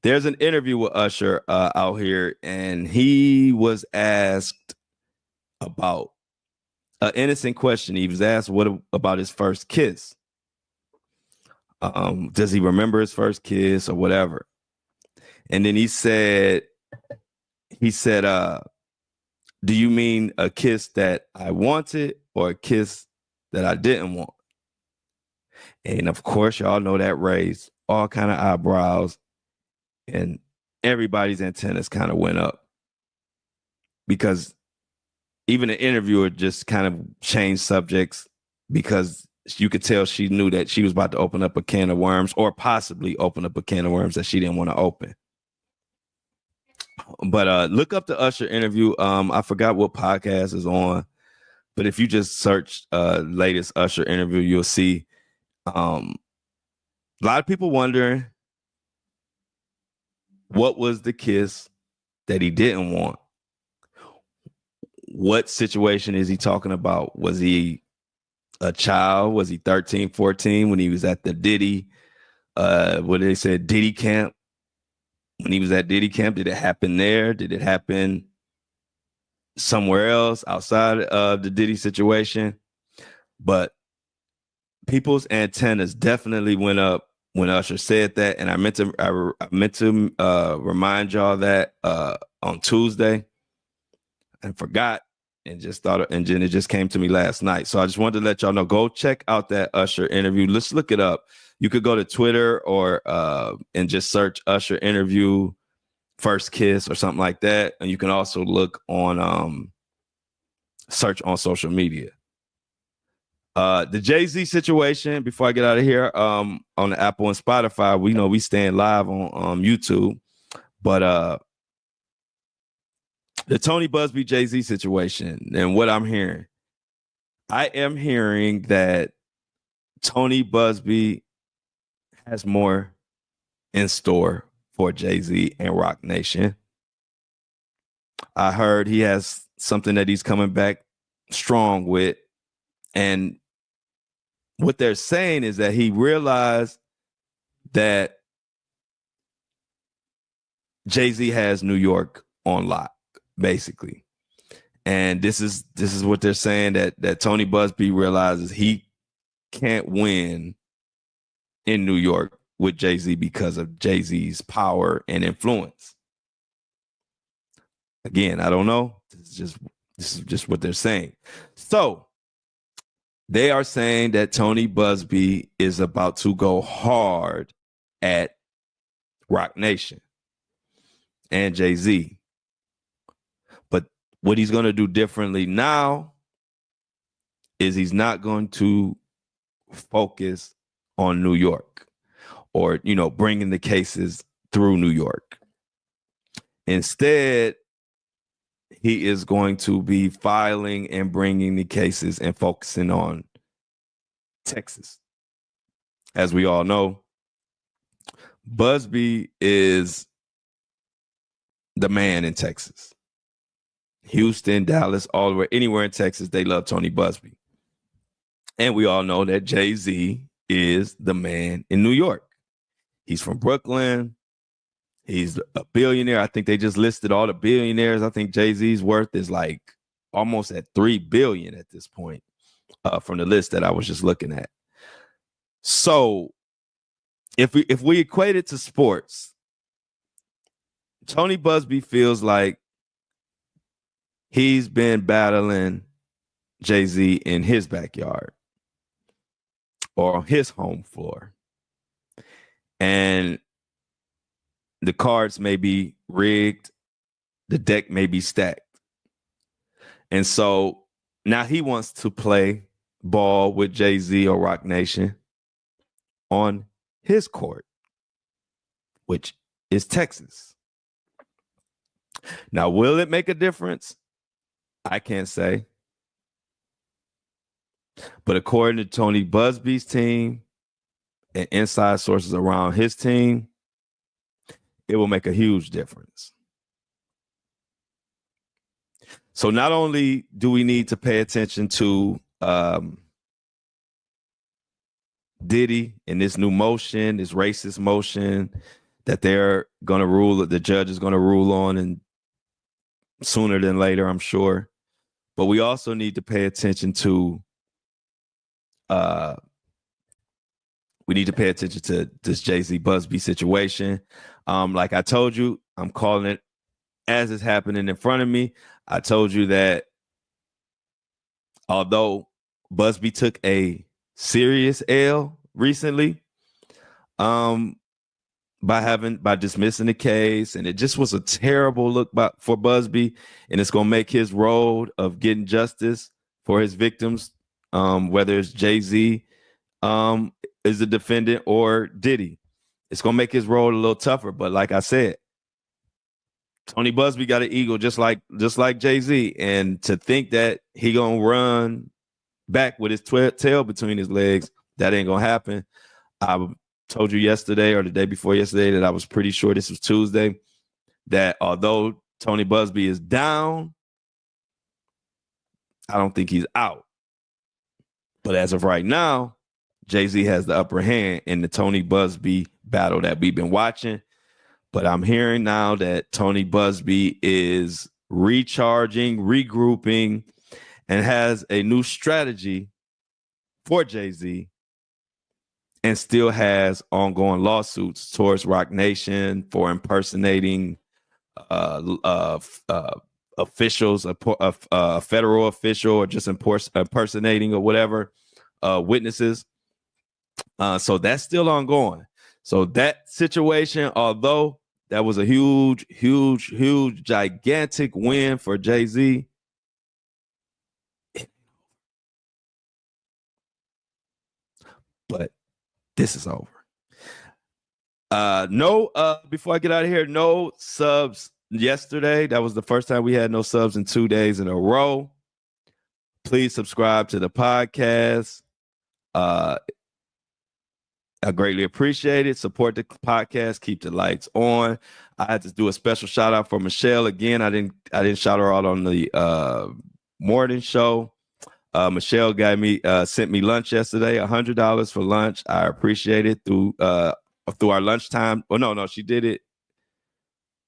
There's an interview with Usher out here, and he was asked about an innocent question. He was asked about his first kiss. Does he remember his first kiss or whatever? And then he said, do you mean a kiss that I wanted or a kiss that I didn't want? And of course, y'all know that raised all kind of eyebrows, and everybody's antennas kind of went up, because even the interviewer just kind of changed subjects, because you could tell she knew that she was about to open up a can of worms, or possibly open up a can of worms that she didn't want to open. But look up the Usher interview. I forgot what podcast is on, but if you just search latest Usher interview, you'll see a lot of people wondering what was the kiss that he didn't want. What situation is he talking about? Was he a child? Was he 13, 14 when he was at the Diddy, what they said, Diddy camp? When he was at Diddy camp, did it happen there? Did it happen somewhere else outside of the Diddy situation? But people's antennas definitely went up when Usher said that, and I meant to remind y'all that on Tuesday, and forgot, and just thought, and then it just came to me last night. So I just wanted to let y'all know. Go check out that Usher interview. Let's look it up. You could go to Twitter or and just search Usher interview first kiss or something like that, and you can also look on search on social media. The Jay-Z situation, before I get out of here, on the Apple and Spotify, we know we stand live on YouTube, but the Tony Busby Jay-Z situation, and what I'm hearing, I am hearing that Tony Busby has more in store for Jay-Z and Roc Nation. I heard he has something that he's coming back strong with, and what they're saying is that he realized that Jay-Z has New York on lock, basically. And this is what they're saying, that Tony Busby realizes he can't win in New York with Jay-Z because of Jay-Z's power and influence. Again, I don't know. This is just what they're saying. So they are saying that Tony Busby is about to go hard at Roc Nation and Jay-Z. But what he's going to do differently now is he's not going to focus on New York or, bringing the cases through New York. Instead, he is going to be filing and bringing the cases and focusing on Texas. As we all know, Busby is the man in Texas. Houston, Dallas, all the way, anywhere in Texas, they love Tony Busby. And we all know that Jay-Z is the man in New York. He's from Brooklyn. He's a billionaire. I think they just listed all the billionaires. I think Jay-Z's worth is like almost at $3 billion at this point, from the list that I was just looking at. So if we equate it to sports, Tony Busby feels like he's been battling Jay-Z in his backyard or on his home floor. And the cards may be rigged. The deck may be stacked. And so now he wants to play ball with Jay-Z or Roc Nation on his court, which is Texas. Now, will it make a difference? I can't say. But according to Tony Busby's team and inside sources around his team, it will make a huge difference. So not only do we need to pay attention to Diddy and this new motion, this racist motion that they're going to rule, the judge is going to rule on, and sooner than later, I'm sure. But we also need to pay attention to this Jay-Z Busby situation. Like I told you, I'm calling it as it's happening in front of me. I told you that although Busby took a serious L recently, by dismissing the case, and it just was a terrible look for Busby, and it's gonna make his road of getting justice for his victims, whether it's Jay-Z is the defendant or Diddy, it's gonna make his road a little tougher. But like I said, Tony Busby got an ego just like Jay-Z, and to think that he gonna run back with his tail between his legs, that ain't gonna happen. I told you yesterday or the day before yesterday that I was pretty sure, this was Tuesday, that although Tony Busby is down, I don't think he's out. But as of right now, Jay-Z has the upper hand in the Tony Busby battle that we've been watching. But I'm hearing now that Tony Busby is recharging, regrouping, and has a new strategy for Jay-Z, and still has ongoing lawsuits towards Roc Nation for impersonating officials, a federal official, or just impersonating or whatever, witnesses. So that's still ongoing. So that situation, although that was a huge, gigantic win for Jay-Z, but this is over. Before I get out of here, no subs yesterday. That was the first time we had no subs in 2 days in a row. Please subscribe to the podcast. I greatly appreciate it. Support the podcast. Keep the lights on. I had to do a special shout out for Michelle again. I didn't shout her out on the morning show. Michelle sent me lunch yesterday, $100 for lunch. I appreciate it through our lunchtime. Well, no, she did it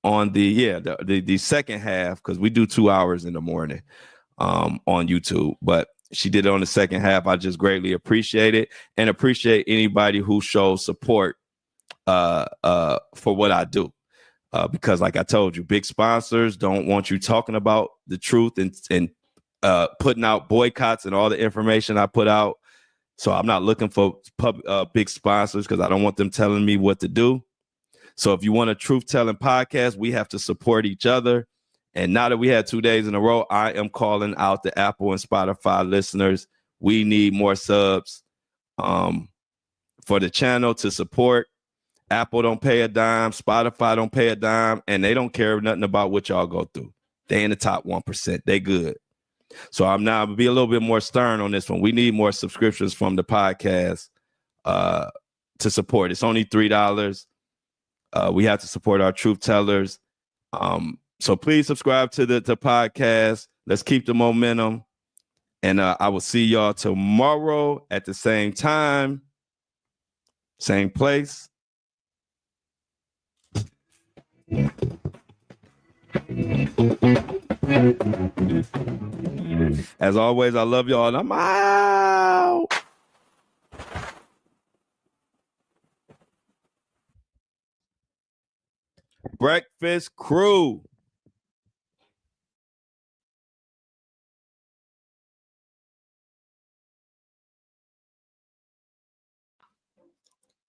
on the second half, because we do 2 hours in the morning on YouTube, but she did it on the second half. I just greatly appreciate it, and appreciate anybody who shows support for what I do. Because like I told you, big sponsors don't want you talking about the truth and putting out boycotts and all the information I put out. So I'm not looking for big sponsors, because I don't want them telling me what to do. So if you want a truth-telling podcast, we have to support each other. And now that we had 2 days in a row, I am calling out the Apple and Spotify listeners. We need more subs for the channel to support. Apple don't pay a dime, Spotify don't pay a dime, and they don't care nothing about what y'all go through. They in the top 1%. They good. So I'm now be a little bit more stern on this one. We need more subscriptions from the podcast to support. It's only $3. We have to support our truth tellers. So please subscribe to the podcast. Let's keep the momentum. And I will see y'all tomorrow at the same time, same place. As always, I love y'all, and I'm out. Breakfast Crew.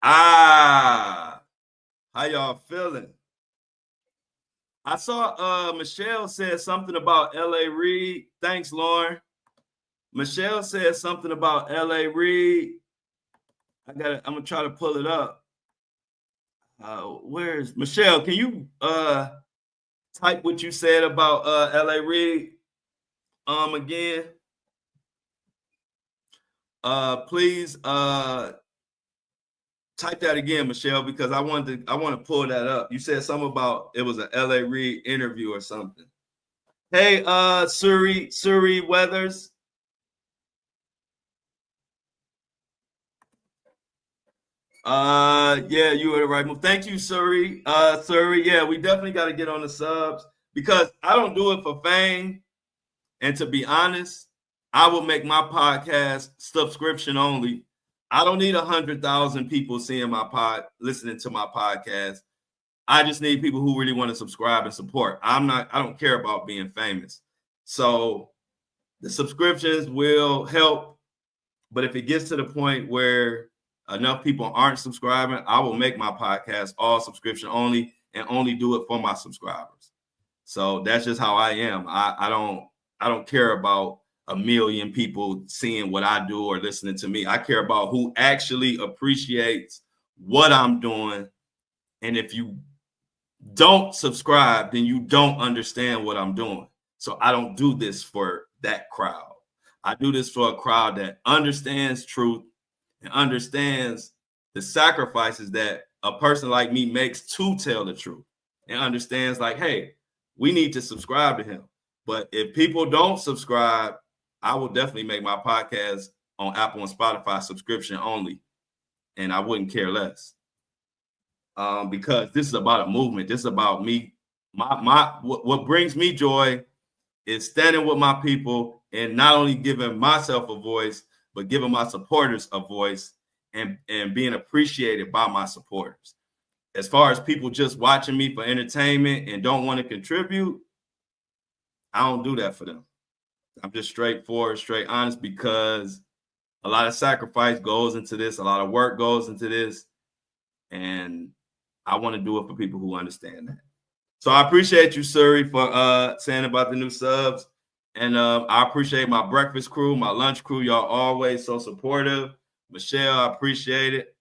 How y'all feeling? I saw Michelle said something about L.A. Reid. Thanks, Lauren. Michelle said something about L.A. Reid. I'm gonna try to pull it up. Where's Michelle? Can you type what you said about L.A. Reid again? Please type that again, Michelle, because I want to pull that up. You said something about it was an L.A. Reid interview or something. Hey, Suri Weathers. Yeah, you were the right move. Thank you, Suri. Suri, yeah, we definitely got to get on the subs, because I don't do it for fame. And to be honest, I will make my podcast subscription only. I don't need 100,000 people listening to my podcast. I just need people who really want to subscribe and support. I don't care about being famous. So the subscriptions will help. But if it gets to the point where enough people aren't subscribing, I will make my podcast all subscription only and only do it for my subscribers. So that's just how I am. I don't care about 1 million people seeing what I do or listening to me. I care about who actually appreciates what I'm doing. And if you don't subscribe, then you don't understand what I'm doing. So I don't do this for that crowd. I do this for a crowd that understands truth and understands the sacrifices that a person like me makes to tell the truth, and understands like, hey, we need to subscribe to him. But if people don't subscribe, I will definitely make my podcast on Apple and Spotify subscription only, and I wouldn't care less. Because this is about a movement. This is about me. What brings me joy is standing with my people and not only giving myself a voice, but giving my supporters a voice and being appreciated by my supporters. As far as people just watching me for entertainment and don't want to contribute, I don't do that for them. I'm just straightforward, straight honest, because a lot of sacrifice goes into this. A lot of work goes into this. And I want to do it for people who understand that. So I appreciate you, Suri, for saying about the new subs. And I appreciate my breakfast crew, my lunch crew. Y'all always so supportive. Michelle, I appreciate it.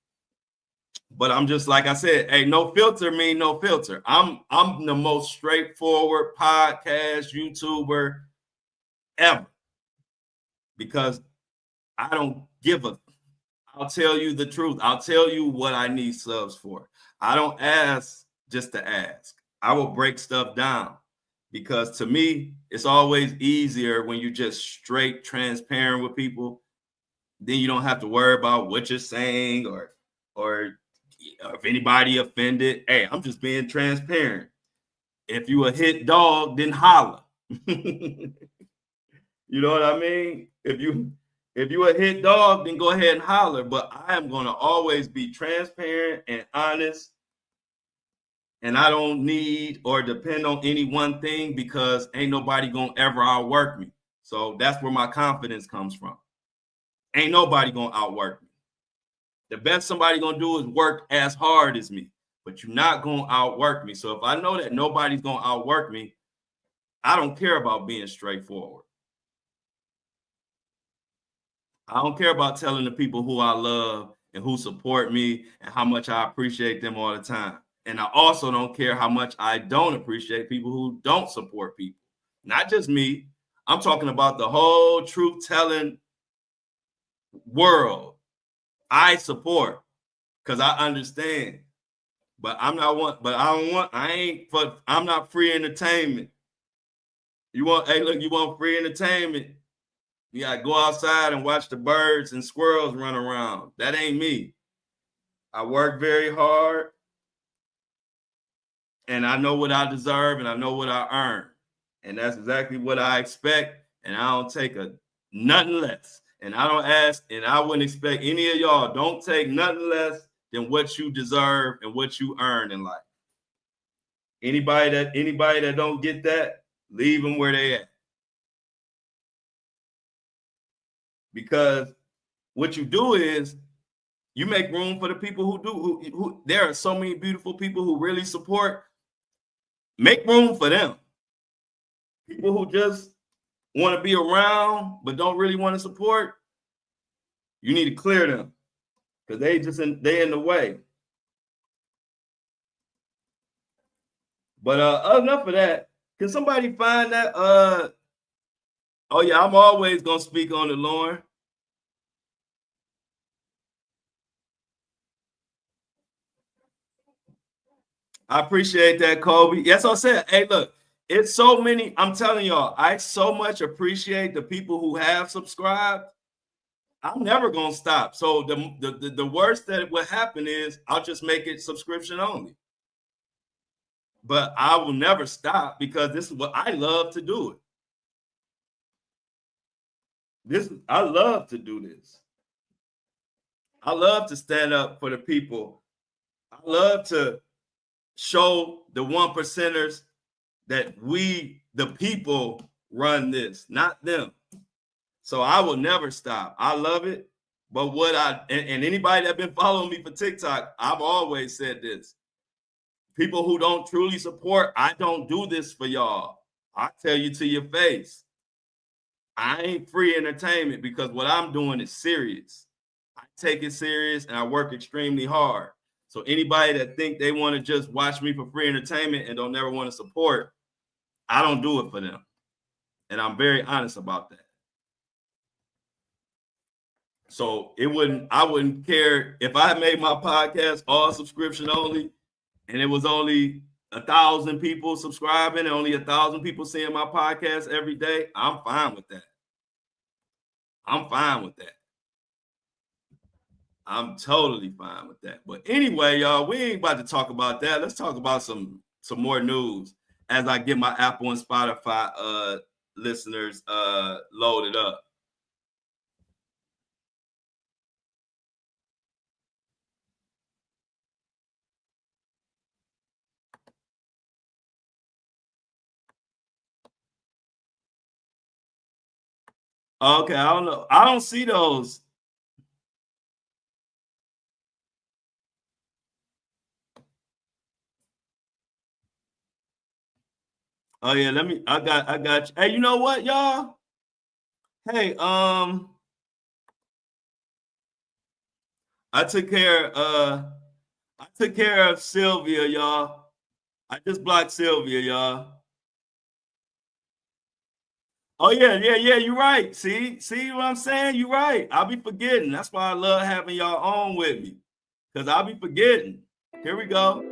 But I'm just, like I said, hey, no filter mean no filter. I'm the most straightforward podcast YouTuber ever, because I don't give a. I'll tell you the truth. I'll tell you what I need subs for. I don't ask just to ask. I will break stuff down, because to me, it's always easier when you're just straight transparent with people. Then you don't have to worry about what you're saying or if anybody offended. Hey, I'm just being transparent. If you a hit dog, then holler. You know what I mean? If you a hit dog, then go ahead and holler. But I am going to always be transparent and honest, and I don't need or depend on any one thing because ain't nobody gonna ever outwork me. So that's where my confidence comes from. Ain't nobody gonna outwork me. The best somebody gonna do is work as hard as me, but you're not gonna outwork me. So if I know that nobody's gonna outwork me, I don't care about being straightforward. I don't care about telling the people who I love and who support me and how much I appreciate them all the time. And I also don't care how much I don't appreciate people who don't support people. Not just me. I'm talking about the whole truth-telling world. I support because I understand. But I'm not free entertainment. You want free entertainment? You gotta go outside and watch the birds and squirrels run around. That ain't me. I work very hard and I know what I deserve and I know what I earn. And that's exactly what I expect. And I don't take nothing less. And I don't ask, and I wouldn't expect any of y'all, don't take nothing less than what you deserve and what you earn in life. Anybody that don't get that, leave them where they at. Because what you do is you make room for the people who do. Who there are so many beautiful people who really support. Make room for them. People who just want to be around but don't really want to support. You need to clear them because they in the way. But enough of that. Can somebody find that? Oh yeah, I'm always gonna speak on it, Lauren. I appreciate that, Kobe. Yes, I said, hey, look, it's so many. I'm telling y'all, I so much appreciate the people who have subscribed. I'm never gonna stop. So the worst that will happen is I'll just make it subscription only. But I will never stop because this is what I love to do. I love to do this. I love to stand up for the people. I love to show the 1%ers that we, the people, run this, not them. So I will never stop. I love it. But and anybody that's been following me for TikTok, I've always said this. People who don't truly support, I don't do this for y'all. I tell you to your face. I ain't free entertainment because what I'm doing is serious. I take it serious and I work extremely hard. So anybody that think they want to just watch me for free entertainment and don't never want to support, I don't do it for them. And I'm very honest about that. So I wouldn't care if I made my podcast all subscription only and it was only 1,000 people subscribing and only 1,000 people seeing my podcast every day. I'm fine with that. I'm fine with that. I'm totally fine with that. But anyway, y'all, we ain't about to talk about that. Let's talk about some more news as I get my Apple and Spotify listeners loaded up. Okay, I don't know. I don't see those. Oh yeah, I got you. Hey, you know what, y'all? Hey, I took care of Sylvia, y'all. I just blocked Sylvia, y'all. Oh yeah, you're right. See what I'm saying? You're right. I'll be forgetting. That's why I love having y'all on with me. Because I'll be forgetting. Here we go.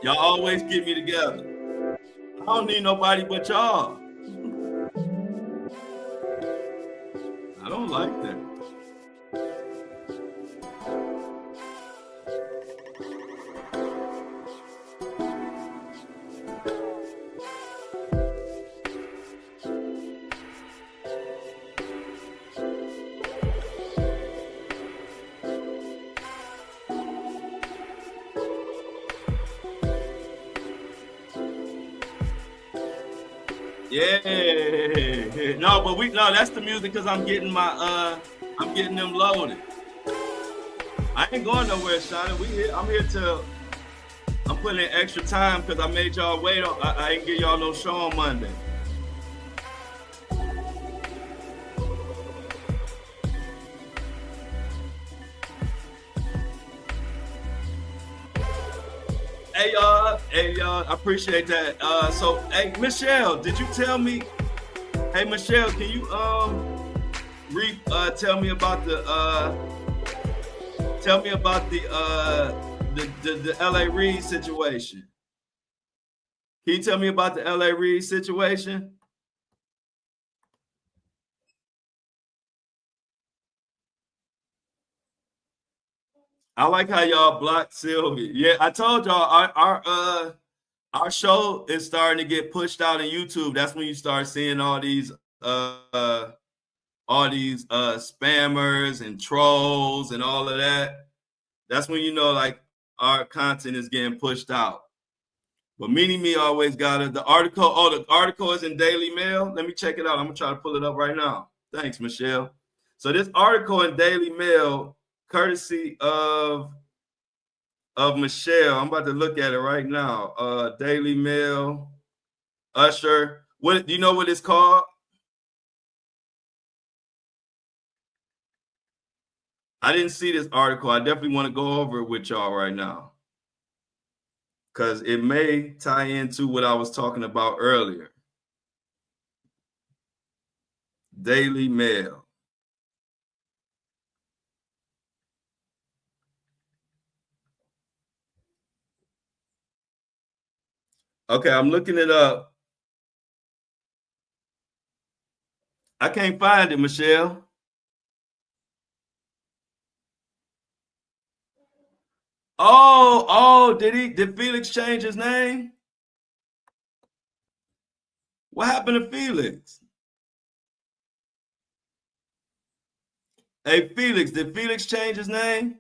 Y'all always get me together. I don't need nobody but y'all. I don't like that. Yeah. No, but no, that's the music because I'm getting I'm getting them loaded. I ain't going nowhere, Shauna. I'm here till I'm putting in extra time because I made y'all wait on. I ain't give y'all no show on Monday. Hey y'all, I appreciate that. So hey Michelle, did you tell me? Hey Michelle, can you tell me about the LA Reid situation? Can you tell me about the LA Reid situation? I like how y'all blocked Sylvia. Yeah, I told y'all our show is starting to get pushed out on YouTube. That's when you start seeing all these spammers and trolls and all of that. That's when you know like our content is getting pushed out. But Me always got it. The article, the article is in Daily Mail. Let me check it out. I'm gonna try to pull it up right now. Thanks, Michelle. So this article in Daily Mail, courtesy of Michelle. I'm about to look at it right now. Daily Mail, Usher. What do you know what it's called? I didn't see this article. I definitely want to go over it with y'all right now because it may tie into what I was talking about earlier. Daily Mail. Okay, I'm looking it up. I can't find it, Michelle. Did Felix change his name? What happened to Felix? Hey, Felix, did Felix change his name?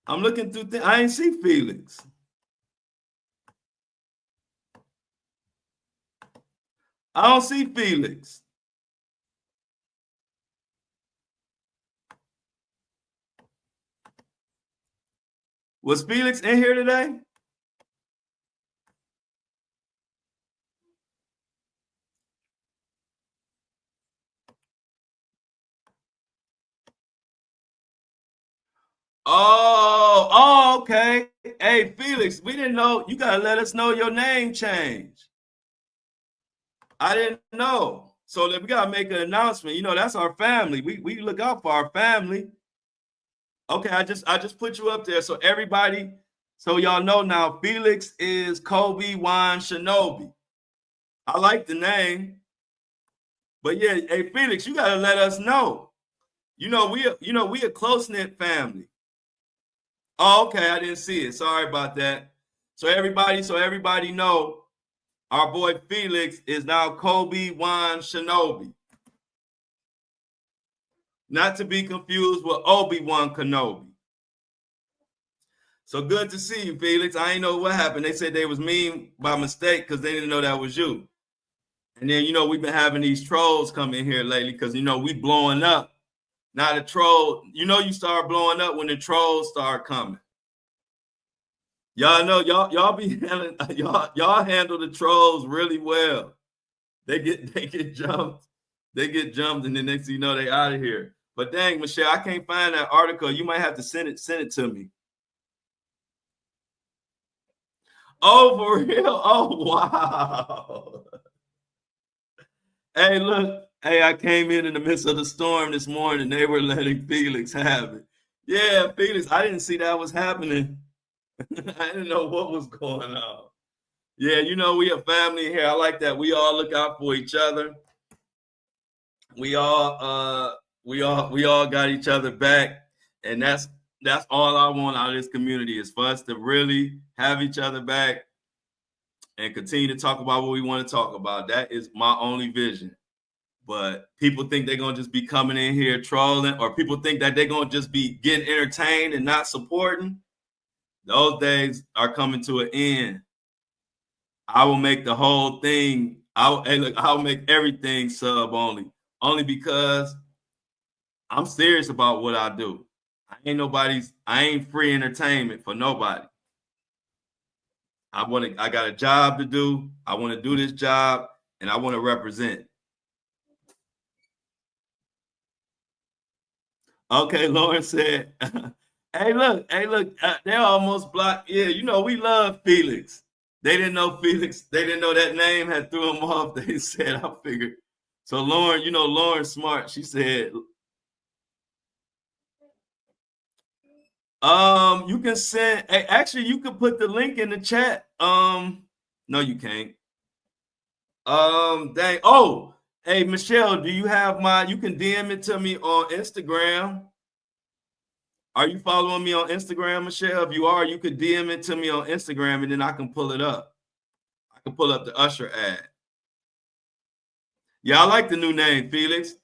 I'm looking through I ain't see Felix. I don't see Felix. Was Felix in here today? Okay. Hey, Felix, we didn't know. You gotta let us know your name change. I didn't know. So we gotta make an announcement. You know, that's our family. We look out for our family. Okay, I just put you up there so everybody, so y'all know now. Felix is Kobe Wan Shinobi. I like the name, but yeah, hey Felix, you gotta let us know. We a close knit family. Oh, okay, I didn't see it. Sorry about that. So everybody know our boy Felix is now Kobe Wan Shinobi. Not to be confused with Obi-Wan Kenobi. So good to see you, Felix. I ain't know what happened. They said they was mean by mistake because they didn't know that was you. And then, we've been having these trolls come in here lately because, we blowing up. Now the troll, you start blowing up when the trolls start coming. Y'all know y'all be handling, y'all handle the trolls really well. They get jumped. They get jumped, and then next thing you know, they out of here. But dang, Michelle, I can't find that article. You might have to send it to me. Oh, for real? Oh, wow. Hey, look. Hey, I came in the midst of the storm this morning. They were letting Felix have it. Yeah, Felix, I didn't see that was happening. I didn't know what was going on. Yeah, we a family here. I like that. We all look out for each other. We all got each other back. And that's all I want out of this community is for us to really have each other back and continue to talk about what we want to talk about. That is my only vision. But people think they're gonna just be coming in here trolling, or people think that they're gonna just be getting entertained and not supporting. Those days are coming to an end. I will make the whole thing. I'll make everything sub only because I'm serious about what I do. I ain't free entertainment for nobody. I got a job to do. I want to do this job and I want to represent. Okay, Lauren said, hey, look, they almost blocked. Yeah, you know, we love Felix. They didn't know Felix. They didn't know that name had threw them off. They said, I figured. So Lauren, you know, Lauren's smart. She said, you can send, actually, you can put the link in the chat. No, you can't. Dang. Oh, hey, Michelle, do you have you can DM it to me on Instagram. Are you following me on Instagram, Michelle? If you are, you could DM it to me on Instagram and then I can pull it up. I can pull up the Usher ad. Yeah, I like the new name, Felix.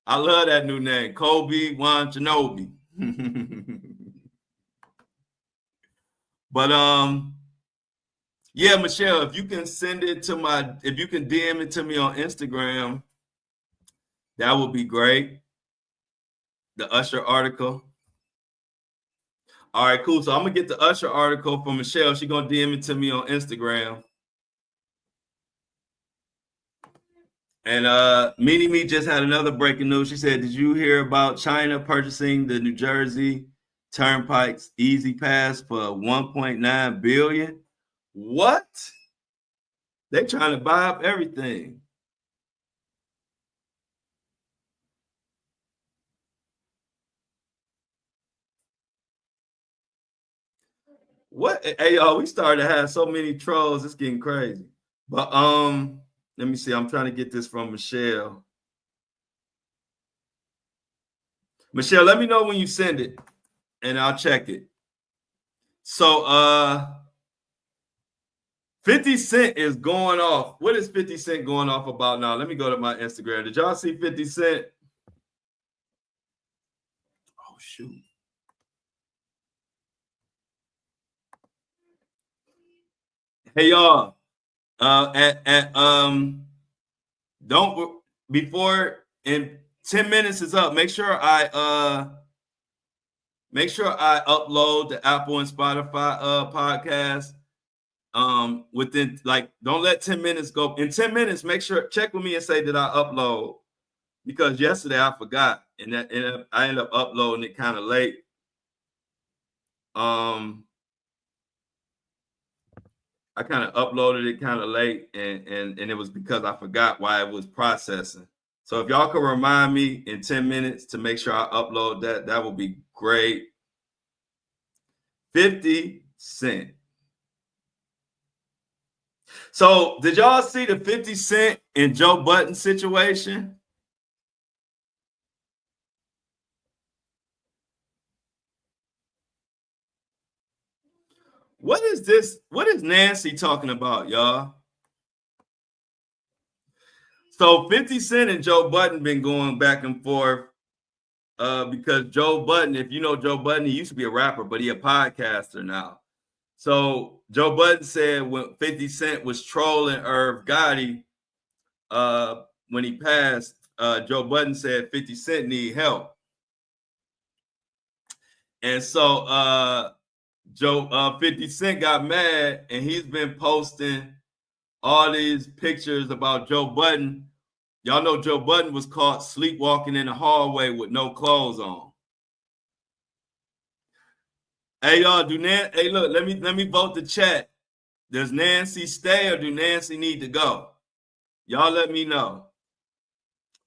I love that new name, Kobe Wanjanobi. But yeah, Michelle, if you can send it to if you can DM it to me on Instagram, that would be great. The Usher article. All right, cool. So I'm gonna get the Usher article from Michelle. She's gonna DM it to me on Instagram. And Meanie Me just had another breaking news. She said, "Did you hear about China purchasing the New Jersey Turnpike's Easy Pass for 1.9 billion? What? They're trying to buy up everything." What? Hey, y'all, we started to have so many trolls. It's getting crazy. But let me see. I'm trying to get this from Michelle. Michelle, let me know when you send it, and I'll check it. So 50 Cent is going off. What is 50 Cent going off about now? Let me go to my Instagram. Did y'all see 50 Cent? Oh, shoot. Hey, y'all. Don't, before, in 10 minutes is up, make sure I upload the Apple and Spotify podcast. Within, like, don't let 10 minutes go. In 10 minutes, make sure, check with me and say that I upload, because yesterday I forgot and I ended up uploading it kind of late. I kind of uploaded it kind of late, and it was because I forgot why it was processing. So if y'all can remind me in 10 minutes to make sure I upload that would be great. 50 Cent. So did y'all see the 50 Cent and Joe Budden situation? What is this? What is Nancy talking about, y'all? So 50 Cent and Joe Budden been going back and forth because Joe Budden, if you know Joe Budden, he used to be a rapper, but he a podcaster now. So Joe Budden said when 50 Cent was trolling Irv Gotti when he passed, Joe Budden said 50 Cent need help. And so 50 Cent got mad, and he's been posting all these pictures about Joe Budden. Y'all know Joe Budden was caught sleepwalking in the hallway with no clothes on. Hey, y'all, hey, look, let me vote the chat. Does Nancy stay or do Nancy need to go? Y'all let me know.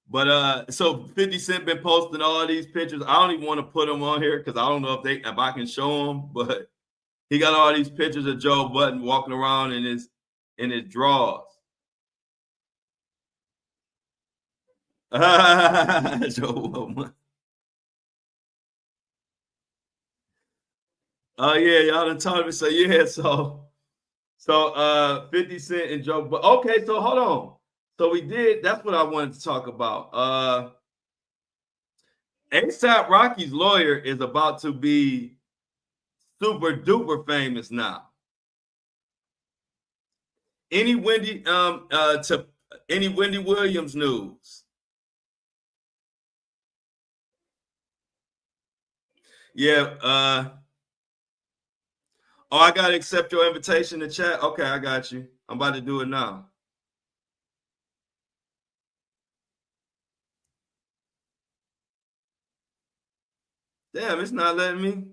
But so 50 Cent been posting all these pictures. I don't even want to put them on here because I don't know if I can show them, but he got all these pictures of Joe Budden walking around in his drawers. Joe. Oh yeah, y'all done told me. So yeah, so 50 Cent and Joe. But okay, so hold on. So we did. That's what I wanted to talk about. ASAP Rocky's lawyer is about to be super duper famous now. Any Wendy Williams news? Yeah. Oh, I gotta accept your invitation to chat. Okay, I got you. I'm about to do it now. Damn, it's not letting me.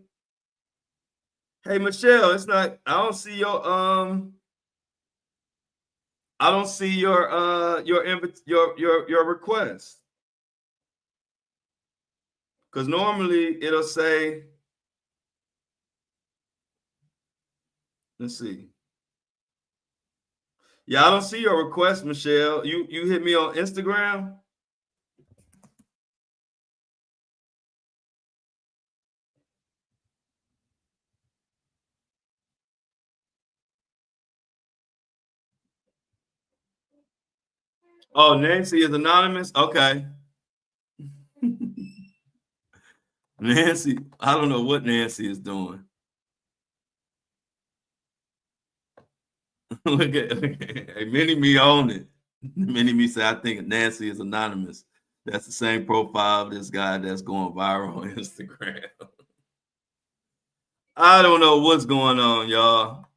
Hey Michelle, it's not. I don't see your I don't see your request. Because normally it'll say, let's see. Yeah, I don't see your request, Michelle. You hit me on Instagram. Oh, Nancy is anonymous. Okay. Nancy, I don't know what Nancy is doing. Look at hey, Mini Me on it. Mini Me say, I think Nancy is anonymous. That's the same profile of this guy that's going viral on Instagram. I don't know what's going on, y'all.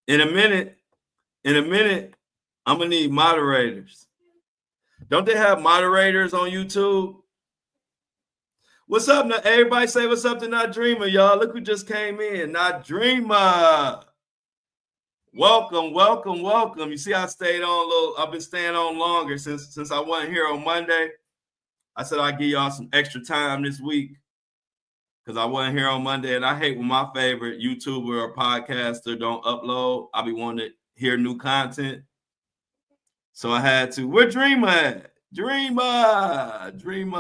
In a minute, I'm gonna need moderators. Don't they have moderators on YouTube? What's up? Everybody say what's up to Not Dreamer, y'all. Look who just came in. Not Dreamer. Welcome, welcome, welcome. You see, I stayed on a little. I've been staying on longer since I wasn't here on Monday. I said I'd give y'all some extra time this week because I wasn't here on Monday, and I hate when my favorite YouTuber or podcaster don't upload. I be wanting to hear new content, so I had to. Where Dreamer at? Dreamer. Dreamer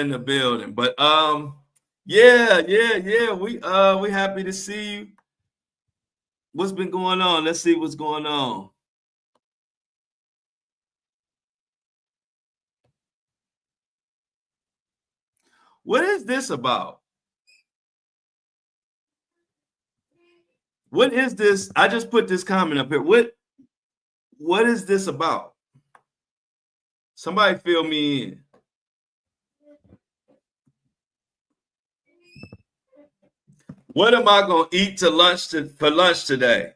in the building. But yeah. We happy to see you. What's been going on? Let's see what's going on. What is this about? What is this? I just put this comment up here. What is this about? Somebody fill me in. What am I gonna eat for lunch today?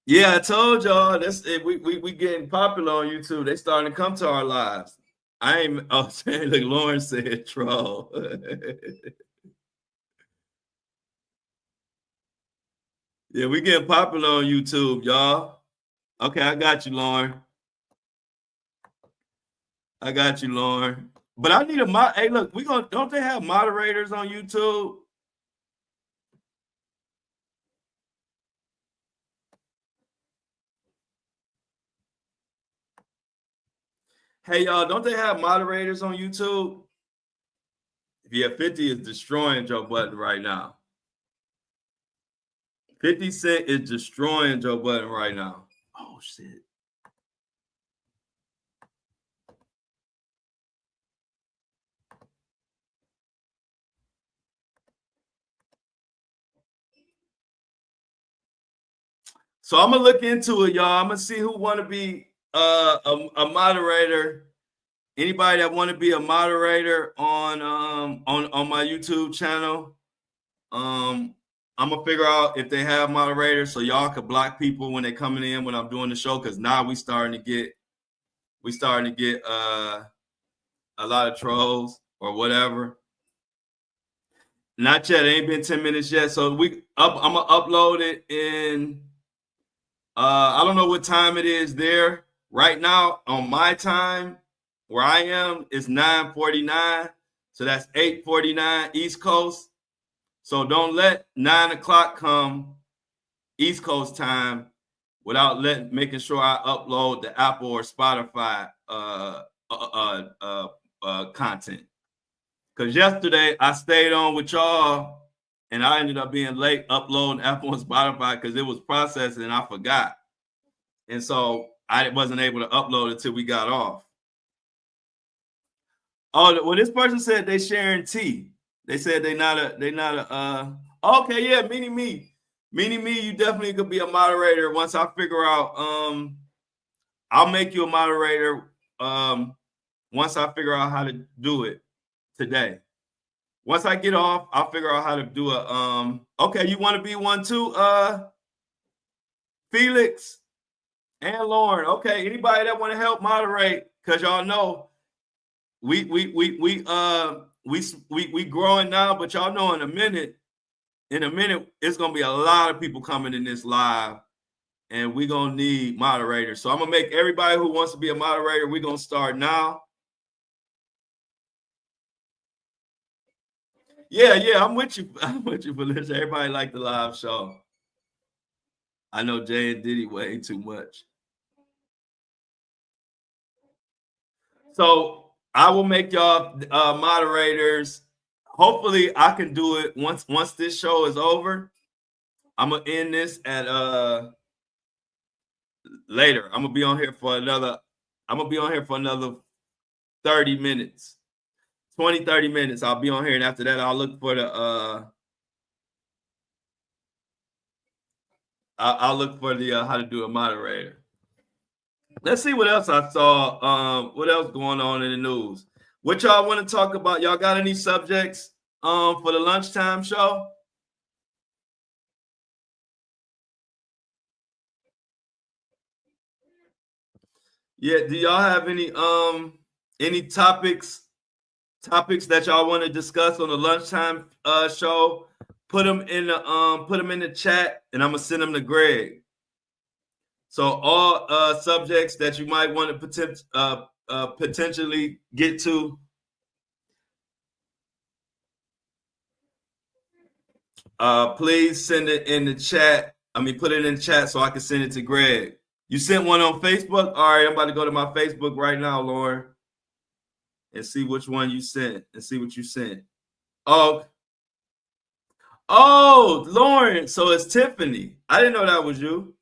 Yeah, I told y'all that's we getting popular on YouTube. They starting to come to our lives. I ain't. Oh, look, Lauren said troll. Yeah, we getting popular on YouTube, y'all. Okay, I got you, Lauren. I got you, Lauren. But I need a mod. Hey, look, don't they have moderators on YouTube? Hey, y'all, don't they have moderators on YouTube? Yeah, 50 is destroying Joe Budden right now. 50 Cent is destroying Joe Budden right now. Oh, shit. So I'm gonna look into it, y'all. I'm gonna see who want to be a moderator. Anybody that want to be a moderator on my YouTube channel. I'm gonna figure out if they have moderators so y'all can block people when they're coming in when I'm doing the show, because now we starting to get a lot of trolls or whatever. Not yet. It ain't been 10 minutes yet. So I'm gonna upload it in I don't know what time it is there. Right now on my time where I am it's 9:49. So that's 8:49 East Coast. So don't let 9 o'clock come East Coast time without making sure I upload the Apple or Spotify content. Because yesterday I stayed on with y'all and I ended up being late uploading Apple and Spotify because it was processing and I forgot. And so I wasn't able to upload it till we got off. Oh, well, this person said they sharing tea. They said they not a okay, yeah, Mini Me, you definitely could be a moderator once I figure out. I'll make you a moderator once I figure out how to do it today. Once I get off, I'll figure out how to do a okay, you want to be one too, Felix and Lauren. Okay, anybody that want to help moderate, because y'all know we growing now, but y'all know in a minute it's gonna be a lot of people coming in this live, and we're gonna need moderators. So I'm gonna make everybody who wants to be a moderator, we're gonna start now. Yeah, I'm with you. I'm with you, Felicia. Everybody like the live show. I know Jay and Diddy way too much. So I will make y'all moderators. Hopefully I can do it once this show is over. I'm gonna end this at later. I'm gonna be on here for another 30 minutes. 20, 30 minutes. I'll be on here, and after that, I'll look for the I'll look for the how to do a moderator. Let's see what else I saw. What else going on in the news? What y'all want to talk about? Y'all got any subjects for the lunchtime show? Yeah, do y'all have any topics that y'all want to discuss on the lunchtime show? Put them in the chat, and I'm gonna send them to Greg. So all subjects that you might want to potentially get to, please send it in the chat. I mean, put it in the chat so I can send it to Greg. You sent one on Facebook? All right, I'm about to go to my Facebook right now, Lauren, and see which one you sent and see what you sent. Oh, Lauren. So it's Tiffany. I didn't know that was you.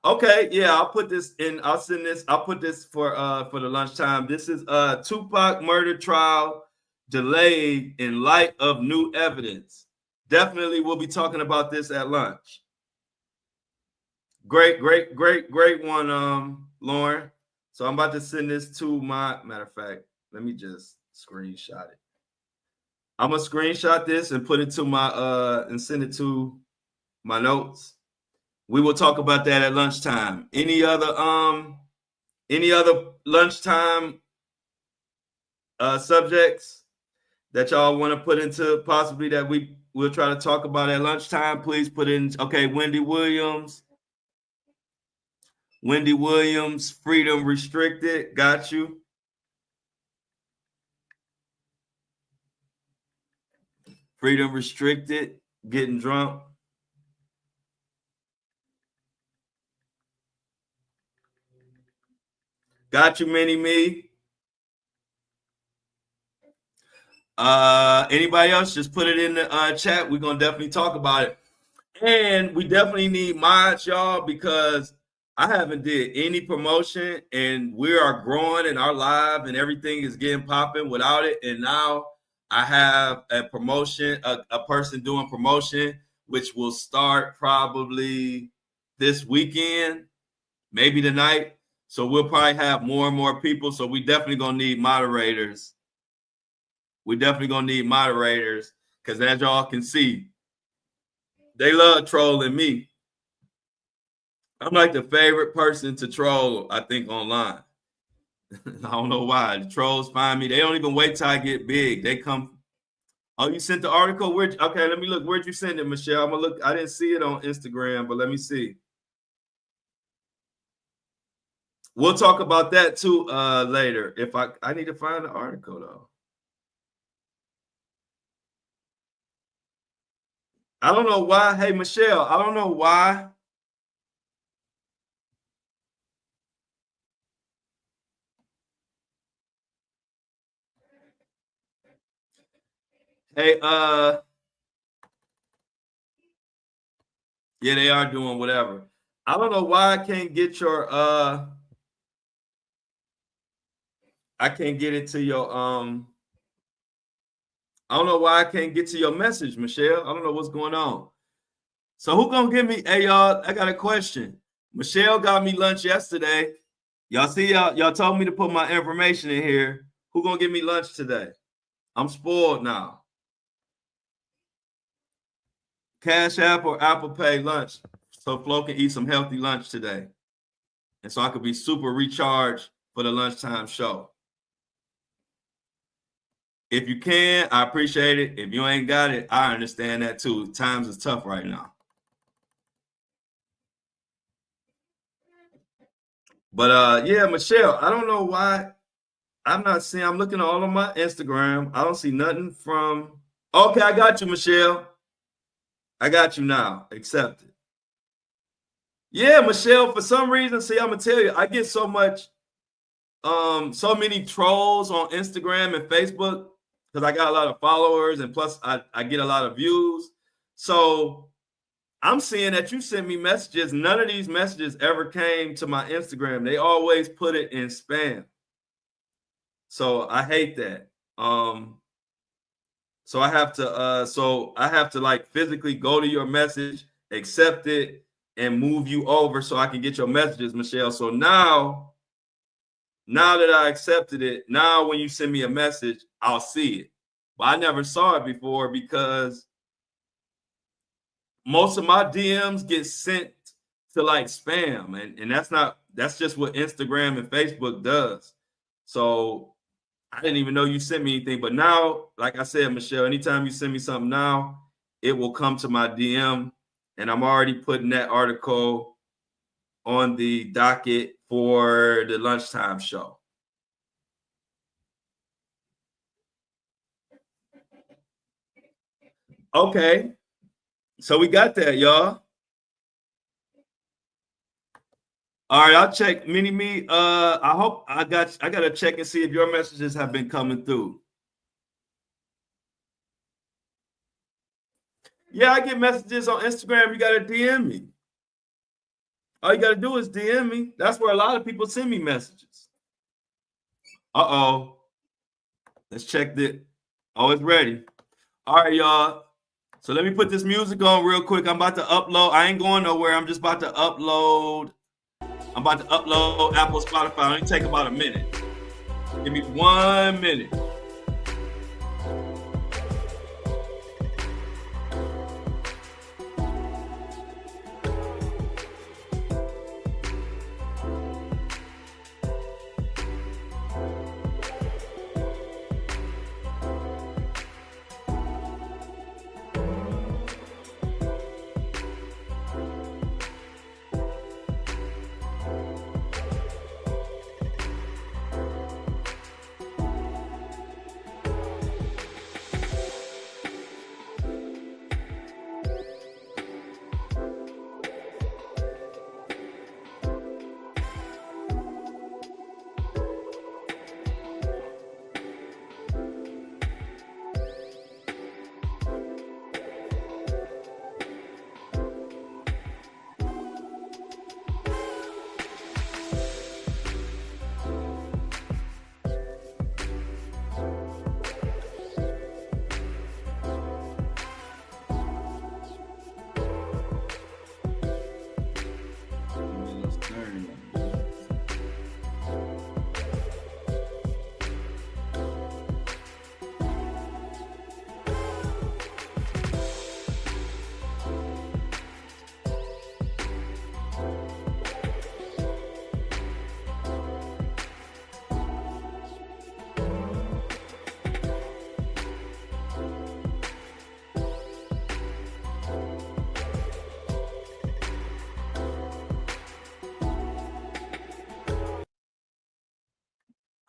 Okay, yeah, I'll put this in. I'll send this. I'll put this for the lunchtime. This is Tupac murder trial delayed in light of new evidence. Definitely, we'll be talking about this at lunch. Great one, Lauren. So I'm about to send this to my matter of fact. Let me just screenshot it. I'm gonna screenshot this and put it to my and send it to my notes. We will talk about that at lunchtime. Any other lunchtime subjects that y'all want to put into possibly that we'll try to talk about at lunchtime? Please put in. Okay, Wendy Williams, freedom restricted. Got you. Freedom restricted. Getting drunk. Got you, Mini Me. Anybody else? Just put it in the chat. We're gonna definitely talk about it. And we definitely need mods, y'all, because I haven't did any promotion, and we are growing in our live, and everything is getting popping without it. And now I have a promotion, a person doing promotion, which will start probably this weekend, maybe tonight. So we'll probably have more and more people. So we definitely gonna need moderators. Because as y'all can see, they love trolling me. I'm like the favorite person to troll, I think, online. I don't know why. The trolls find me. They don't even wait till I get big. They come. Oh, you sent the article? Okay, let me look. Where'd you send it, Michelle? I'm gonna look. I didn't see it on Instagram, but let me see. We'll talk about that too later. If I need to find the article though. I don't know why. Hey, Michelle, I don't know why. Hey, yeah, they are doing whatever. I don't know why I can't get your I can't get it to your I don't know why I can't get to your message, Michelle. I don't know what's going on. So who gonna give me? Hey y'all, I got a question. Michelle got me lunch yesterday. Y'all see y'all told me to put my information in here. Who gonna give me lunch today? I'm spoiled now. Cash App or Apple Pay lunch, so Flo can eat some healthy lunch today, and so I could be super recharged for the lunchtime show. If you can, I appreciate it. If you ain't got it, I understand that too. Times is tough right now. But yeah, Michelle, I don't know why I'm not seeing. I'm looking at all of my Instagram. I don't see nothing from. Okay, I got you, Michelle. I got you now. Accept it. Yeah, Michelle. For some reason, see, I'm gonna tell you, I get so many trolls on Instagram and Facebook because I got a lot of followers and plus I get a lot of views. So I'm seeing that you sent me messages. None of these messages ever came to my Instagram. They always put it in spam. So I hate that. So I have to like physically go to your message, accept it, and move you over so I can get your messages, Michelle. So now that I accepted it, now when you send me a message, I'll see it. But I never saw it before because most of my DMs get sent to like spam, and that's just what Instagram and Facebook does. So I didn't even know you sent me anything, but now, like I said, Michelle, anytime you send me something now, it will come to my DM, and I'm already putting that article on the docket for the lunchtime show. Okay, so we got that, y'all. All right, I'll check. Mini Me. I hope I gotta check and see if your messages have been coming through. Yeah, I get messages on Instagram. You gotta DM me. All you gotta do is DM me. That's where a lot of people send me messages. Uh-oh. Let's check the. Oh, it's ready. All right, y'all. So let me put this music on real quick. I'm about to upload. I ain't going nowhere. I'm just about to upload. I'm about to upload Apple, Spotify. It'll take about a minute. Give me 1 minute.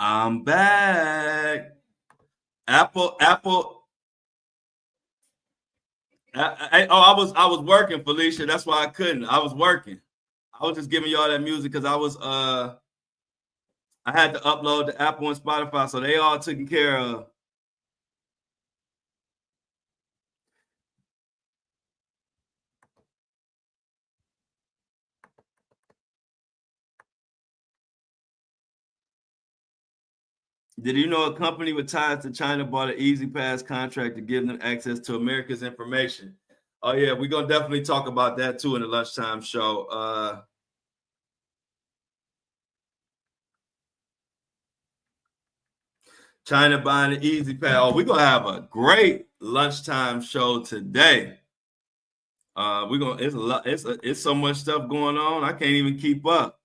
I'm back. Apple. I was working, Felicia. That's why I couldn't. I was working. I was just giving y'all that music because I had to upload the Apple and Spotify, so they all taken care of. Did you know a company with ties to China bought an Easy Pass contract to give them access to America's information? Oh yeah, we're gonna definitely talk about that too in the lunchtime show. China buying an Easy Pass. Oh, we're gonna have a great lunchtime show today. We're gonna. It's a lot. It's so much stuff going on. I can't even keep up.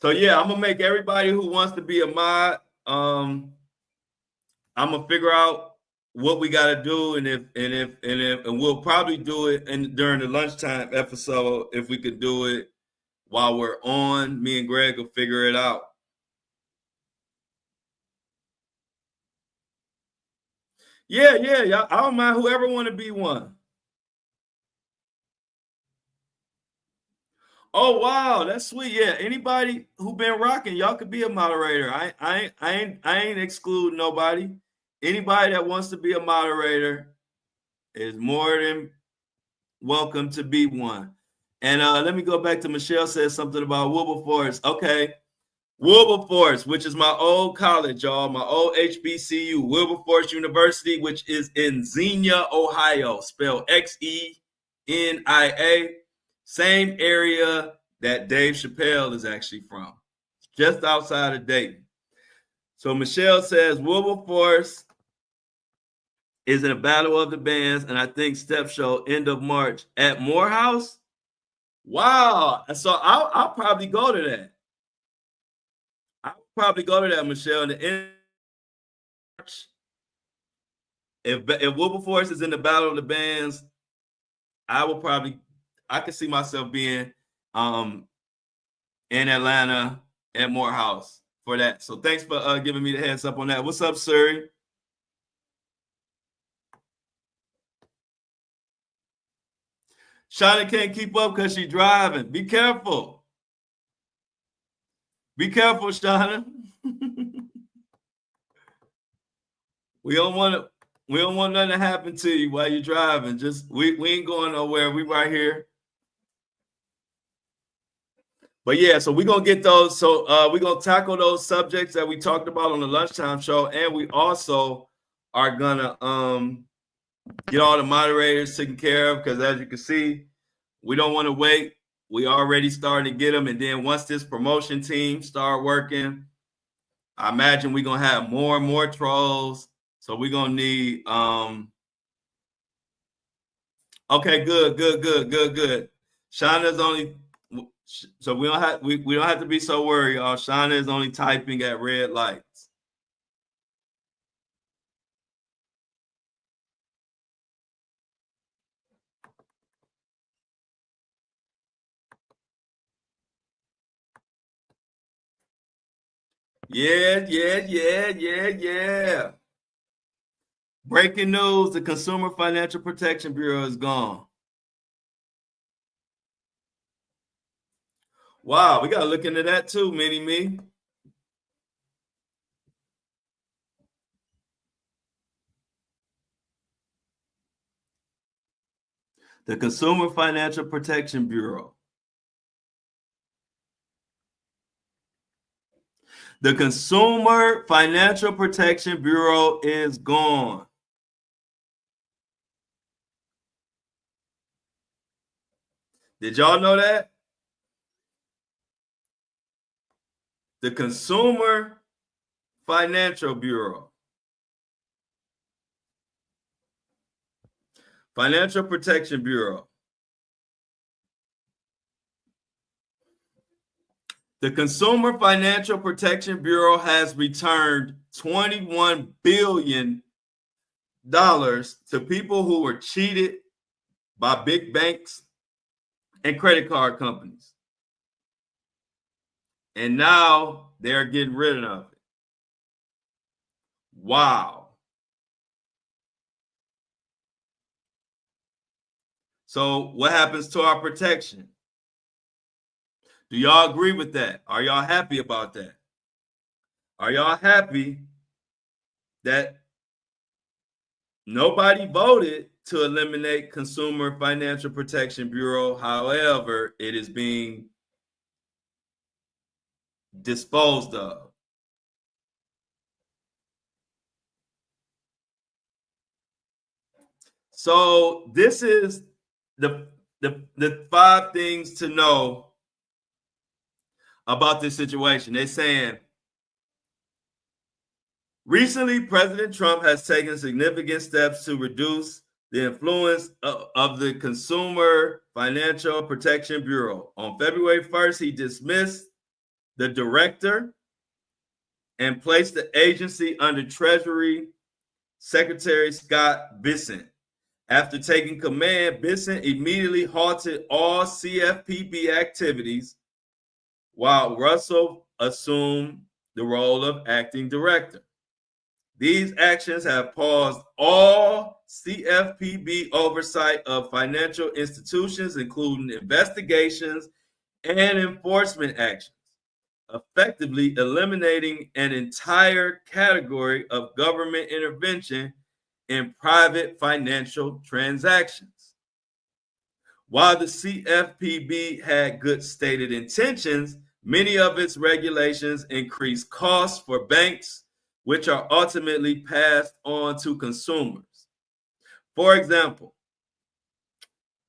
So yeah, I'm gonna make everybody who wants to be a mod. I'm gonna figure out what we got to do, and we'll probably do it during the lunchtime episode if we could do it while we're on. Me and Greg will figure it out. Yeah, I don't mind whoever want to be one. Oh wow, that's sweet. Yeah, anybody who been rocking, y'all could be a moderator. I ain't excluding nobody. Anybody that wants to be a moderator is more than welcome to be one. And let me go back to Michelle said something about Wilberforce. Okay, Wilberforce, which is my old college, y'all, my old HBCU, Wilberforce University, which is in Xenia, Ohio, spelled Xenia. Same area that Dave Chappelle is actually from, just outside of Dayton. So Michelle says Wilberforce is in a battle of the bands, and I think Step Show end of March at Morehouse. Wow! So I'll probably go to that. I'll probably go to that, Michelle. In the end of March, if Wilberforce is in the battle of the bands, I could see myself being in Atlanta at Morehouse for that. So thanks for giving me the heads up on that. What's up, Suri? Shauna can't keep up because she's driving. Be careful. Be careful, Shauna. We don't want nothing to happen to you while you're driving. Just we ain't going nowhere. We right here. But yeah, so we're gonna get those. So we're gonna tackle those subjects that we talked about on the lunchtime show, and we also are gonna get all the moderators taken care of, because as you can see, we don't want to wait. We already started to get them, and then once this promotion team start working, I imagine we're gonna have more and more trolls. So we're gonna need okay, good. Shauna's only, so we don't have to be so worried, y'all. Shauna is only typing at red lights. Yeah. Breaking news: the Consumer Financial Protection Bureau is gone. Wow, we gotta look into that too, Mini Me. The Consumer Financial Protection Bureau. The Consumer Financial Protection Bureau is gone. Did y'all know that? The Consumer Financial Bureau. Financial Protection Bureau. The Consumer Financial Protection Bureau has returned $21 billion to people who were cheated by big banks and credit card companies. And now they're getting rid of it. Wow. So what happens to our protection? Do y'all agree with that? Are y'all happy about that? Are y'all happy that nobody voted to eliminate Consumer Financial Protection Bureau? However, it is being disposed of. So this is the 5 things to know about this situation. They're saying, recently, President Trump has taken significant steps to reduce the influence of the Consumer Financial Protection Bureau. On February 1st, he dismissed the director and placed the agency under Treasury Secretary Scott Bessent. After taking command, Bessent immediately halted all CFPB activities while Russell assumed the role of acting director. These actions have paused all CFPB oversight of financial institutions, including investigations and enforcement actions, effectively eliminating an entire category of government intervention in private financial transactions. While the CFPB had good stated intentions, many of its regulations increase costs for banks, which are ultimately passed on to consumers. For example,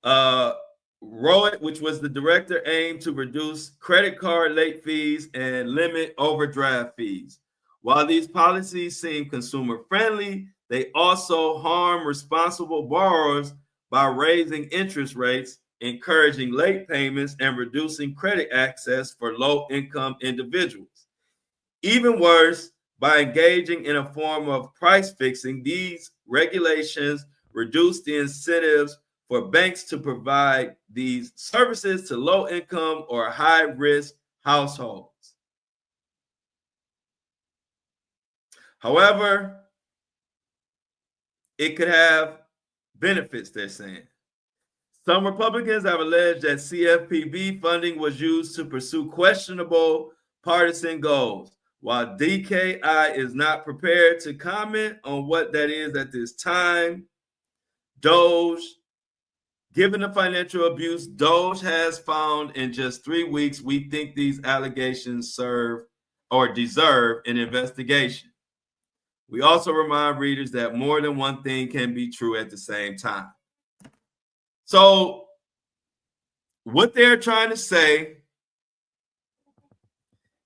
Rohit, which was the director, aimed to reduce credit card late fees and limit overdraft fees. While these policies seem consumer friendly, they also harm responsible borrowers by raising interest rates, encouraging late payments, and reducing credit access for low-income individuals. Even worse, by engaging in a form of price fixing, these regulations reduce the incentives for banks to provide these services to low-income or high-risk households. However, it could have benefits, they're saying. Some Republicans have alleged that CFPB funding was used to pursue questionable partisan goals. While DKI is not prepared to comment on what that is at this time, given the financial abuse Doge has found in just 3 weeks, we think these allegations serve or deserve an investigation. We also remind readers that more than one thing can be true at the same time. So what they're trying to say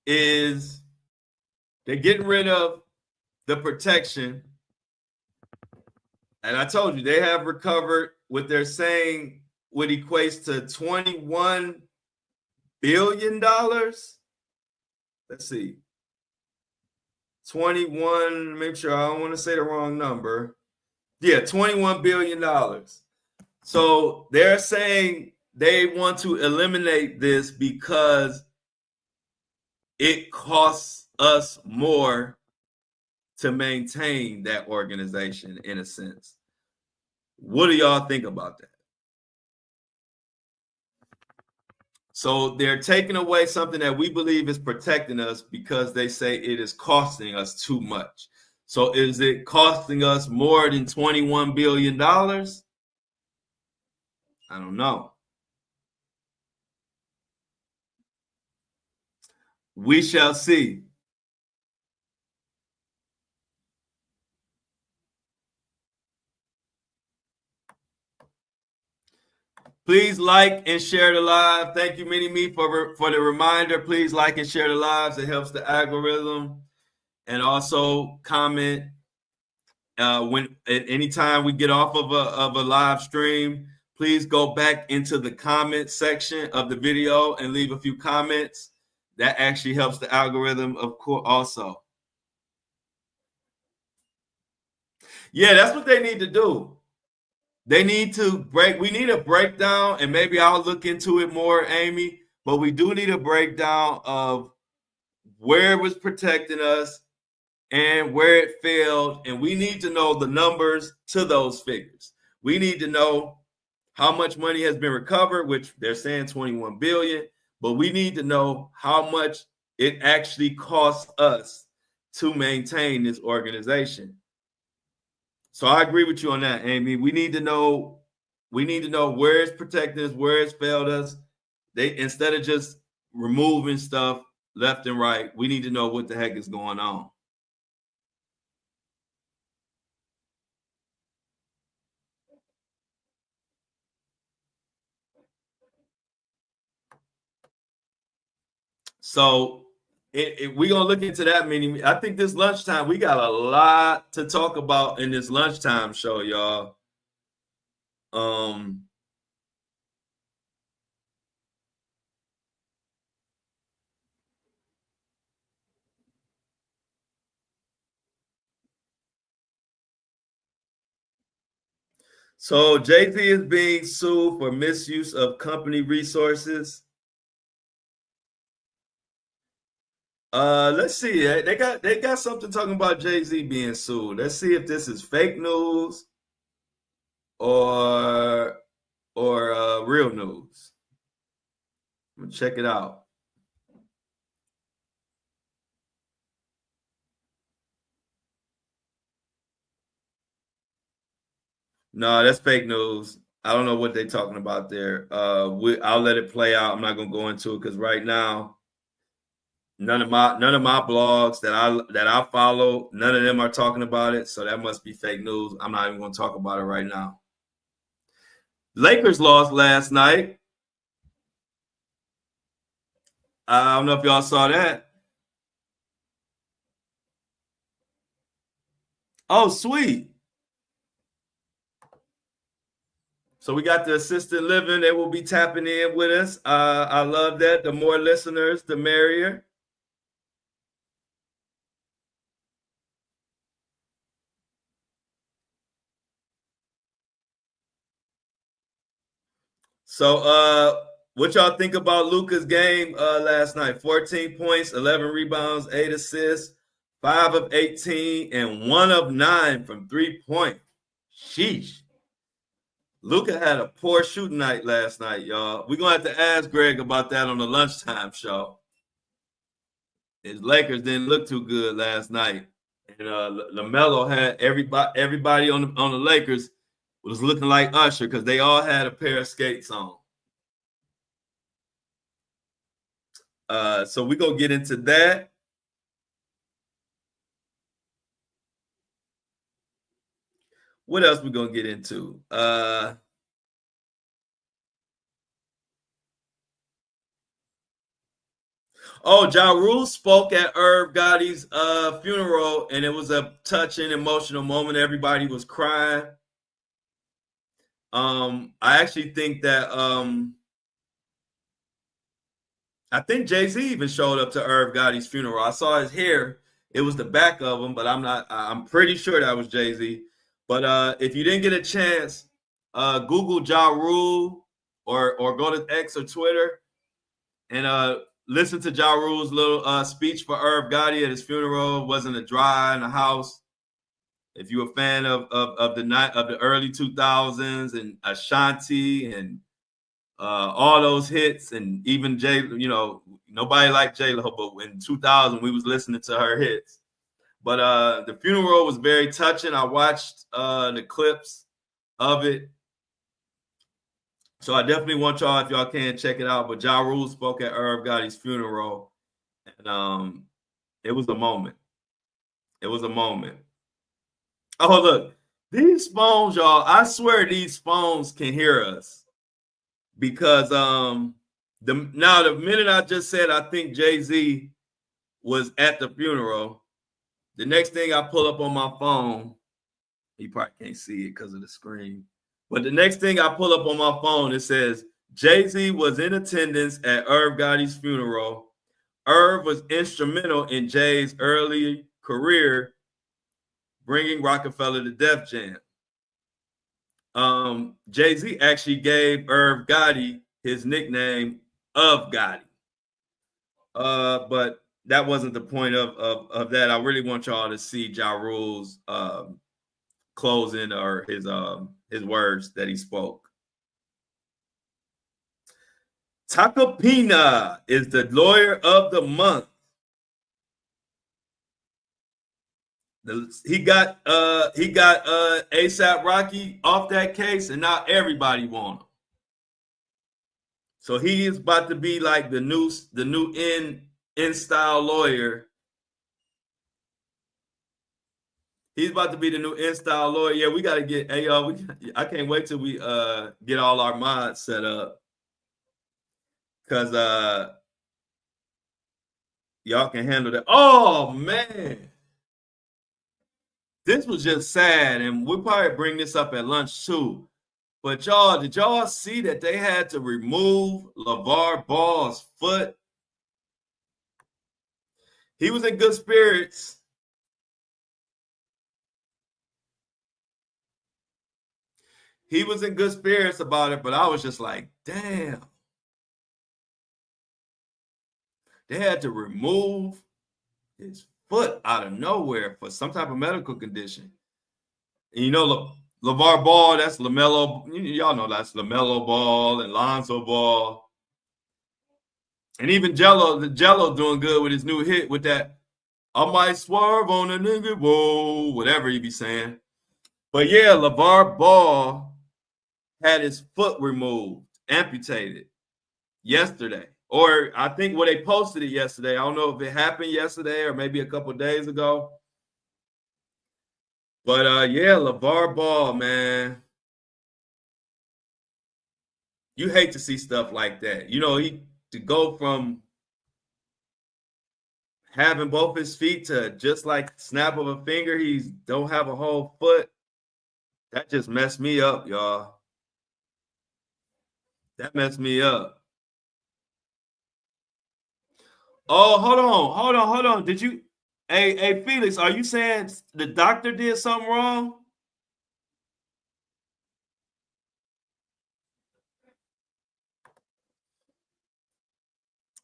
is they're getting rid of the protection. And I told you, they have recovered what they're saying what equates to $21 billion. Let's see. 21, make sure I don't want to say the wrong number. Yeah, $21 billion. So they're saying they want to eliminate this because it costs us more to maintain that organization, in a sense. What do y'all think about that? So they're taking away something that we believe is protecting us because they say it is costing us too much. So is it costing us more than $21 billion? I don't know. We shall see. Please like and share the live. Thank you, Mini Me, for the reminder. Please like and share the lives. It helps the algorithm. And also comment when at any time we get off of a live stream. Please go back into the comment section of the video and leave a few comments. That actually helps the algorithm, of course, also. Yeah, that's what they need to do. They need to we need a breakdown, and maybe I'll look into it more, Amy, but we do need a breakdown of where it was protecting us and where it failed, and we need to know the numbers to those figures. We need to know how much money has been recovered, which they're saying 21 billion, but we need to know how much it actually costs us to maintain this organization. So I agree with you on that, Amy. We need to know where it's protected us, where it's failed us. They, instead of just removing stuff, left and right. We need to know what the heck is going on. So we're gonna look into that meeting. I think this lunchtime we got a lot to talk about in this lunchtime show, y'all. So Jay-Z is being sued for misuse of company resources. Let's see. They got something talking about Jay-Z being sued. Let's see if this is fake news or real news. I'm gonna check it out. No, that's fake news. I don't know what they're talking about there. I'll let it play out. I'm not gonna go into it because right now, none of my blogs that I follow, none of them are talking about it. So that must be fake news. I'm not even gonna talk about it right now. Lakers lost last night. I don't know if y'all saw that. Oh, sweet. So we got the assisted living. They will be tapping in with us. I love that. The more listeners, the merrier. So what y'all think about Luka's game last night? 14 points, 11 rebounds, 8 assists, 5 of 18, and 1 of 9 from 3-point. Sheesh. Luka had a poor shooting night last night, y'all. We're going to have to ask Greg about that on the lunchtime show. His Lakers didn't look too good last night. And LaMelo had everybody on the Lakers was looking like Usher because they all had a pair of skates on. So we're going to get into that. What else we going to get into? Ja Rule spoke at Irv Gotti's funeral, and it was a touching, emotional moment. Everybody was crying. I actually think that I think Jay-Z even showed up to Irv Gotti's funeral. I saw his hair. It was the back of him, but I'm pretty sure that was Jay-Z. But if you didn't get a chance, Google Ja Rule or go to X or Twitter and listen to Ja Rule's little speech for Irv Gotti at his funeral. It wasn't a dry in the house. If you're a fan of the early 2000s and Ashanti and all those hits, and even nobody liked J-Lo, but in 2000 we was listening to her hits. But the funeral was very touching. I watched the clips of it, so I definitely want y'all, if y'all can, check it out. But Ja Rule spoke at Irv Gotti's funeral, and it was a moment. It was a moment. Oh, look, these phones, y'all. I swear these phones can hear us. Because the minute I just said I think Jay-Z was at the funeral, the next thing I pull up on my phone, you probably can't see it because of the screen, but the next thing I pull up on my phone, it says Jay-Z was in attendance at Irv Gotti's funeral. Irv was instrumental in Jay's early career, bringing Rockefeller to Def Jam. Jay-Z actually gave Irv Gotti his nickname of Gotti. But that wasn't the point of that. I really want y'all to see Ja Rule's closing or his words that he spoke. Takapina is the lawyer of the month. He got ASAP Rocky off that case, and now everybody want him. So he is about to be like the new in-style lawyer. He's about to be the new in-style lawyer. Yeah, we got to get, hey, y'all, I can't wait till we get all our mods set up. Because y'all can handle that. Oh, man. This was just sad, and we'll probably bring this up at lunch, too. But y'all, did y'all see that they had to remove LeVar Ball's foot? He was in good spirits. He was in good spirits about it, but I was just like, damn. They had to remove his foot out of nowhere for some type of medical condition. And you know, LeVar Ball, that's LaMelo. Y'all know that's LaMelo Ball and Lonzo Ball. And even the Jello doing good with his new hit with that, I might swerve on a nigga, whoa, whatever he be saying. But yeah, LeVar Ball had his foot removed, amputated yesterday. Or I think they posted it yesterday. I don't know if it happened yesterday or maybe a couple days ago. But yeah, LeVar Ball, man. You hate to see stuff like that. You know, to go from having both his feet to just like snap of a finger, he don't have a whole foot. That just messed me up, y'all. That messed me up. Oh, hold on. Did you, hey, Felix, are you saying the doctor did something wrong?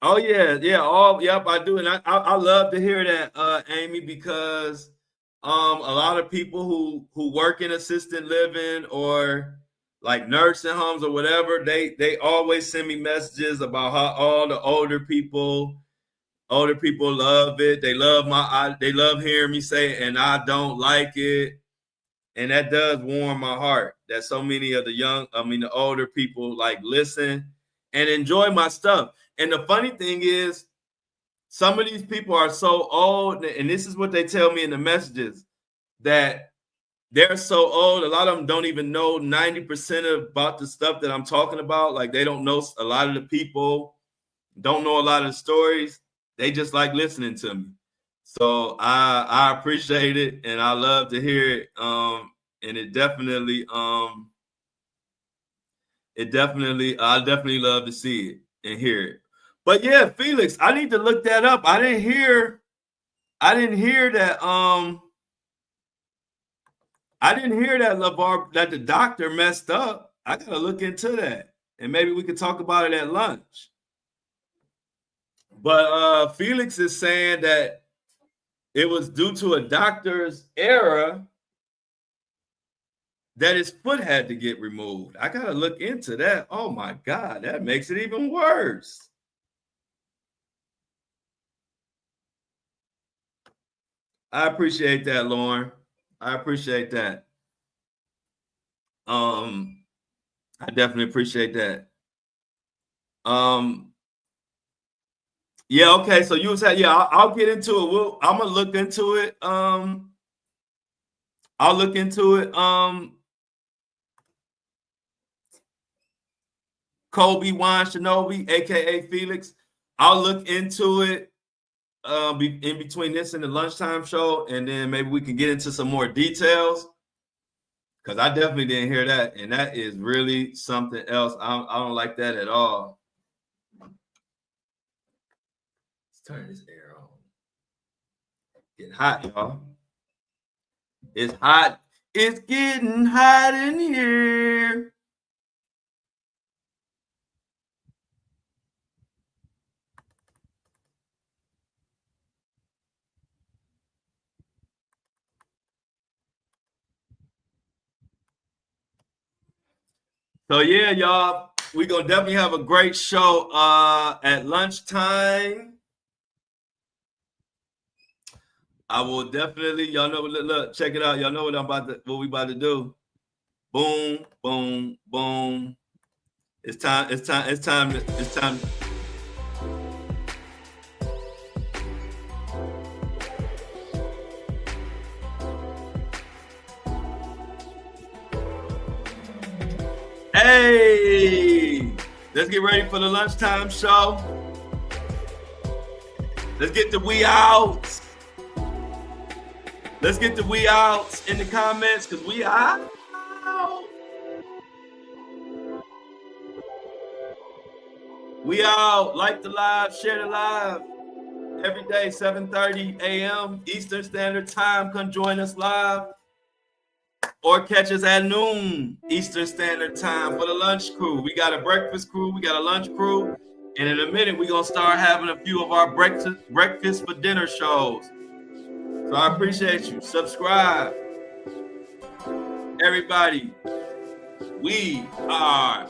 Oh yeah. Yep, I do, and I love to hear that, Amy, because a lot of people who work in assisted living or like nursing homes or whatever, they always send me messages about how all the older people love it. They love hearing me say it, and I don't like it, and that does warm my heart that so many of the older people like listen and enjoy my stuff. And the funny thing is, some of these people are so old, and this is what they tell me in the messages, that they're so old, a lot of them don't even know 90% about the stuff that I'm talking about. Like, they don't know a lot of the people, don't know a lot of the stories. They just like listening to me. So I appreciate it, and I love to hear it. And I definitely love to see it and hear it. But yeah, Felix, I need to look that up. I didn't hear that LeVar, that the doctor messed up. I gotta look into that, and maybe we could talk about it at lunch. But Felix is saying that it was due to a doctor's error that his foot had to get removed. I gotta look into that. Oh my God, that makes it even worse. I appreciate that, Lauren. I appreciate that. I definitely appreciate that. Yeah, okay. So you said, yeah, I'll get into it. I'm gonna look into it. I'll look into it. Kobe Wine Shinobi, aka Felix. I'll look into it in between this and the lunchtime show, and then maybe we can get into some more details. Because I definitely didn't hear that, and that is really something else. I don't like that at all. Let's turn this air on. Getting hot, y'all. It's hot. It's getting hot in here. So yeah, y'all, we're gonna definitely have a great show at lunchtime. I will definitely, y'all know, look, check it out. Y'all know what we about to do. Boom, boom, boom. It's time. Let's get ready for the lunchtime show. Let's get the we outs. Let's get the we outs in the comments, because we out. We out. Like the live, share the live. Every day, 7:30 a.m. Eastern Standard Time. Come join us live. Or catch us at noon Eastern Standard Time for the lunch crew. We got a breakfast crew. We got a lunch crew. And in a minute, we're going to start having a few of our breakfast for dinner shows. So I appreciate you. Subscribe. Everybody, we are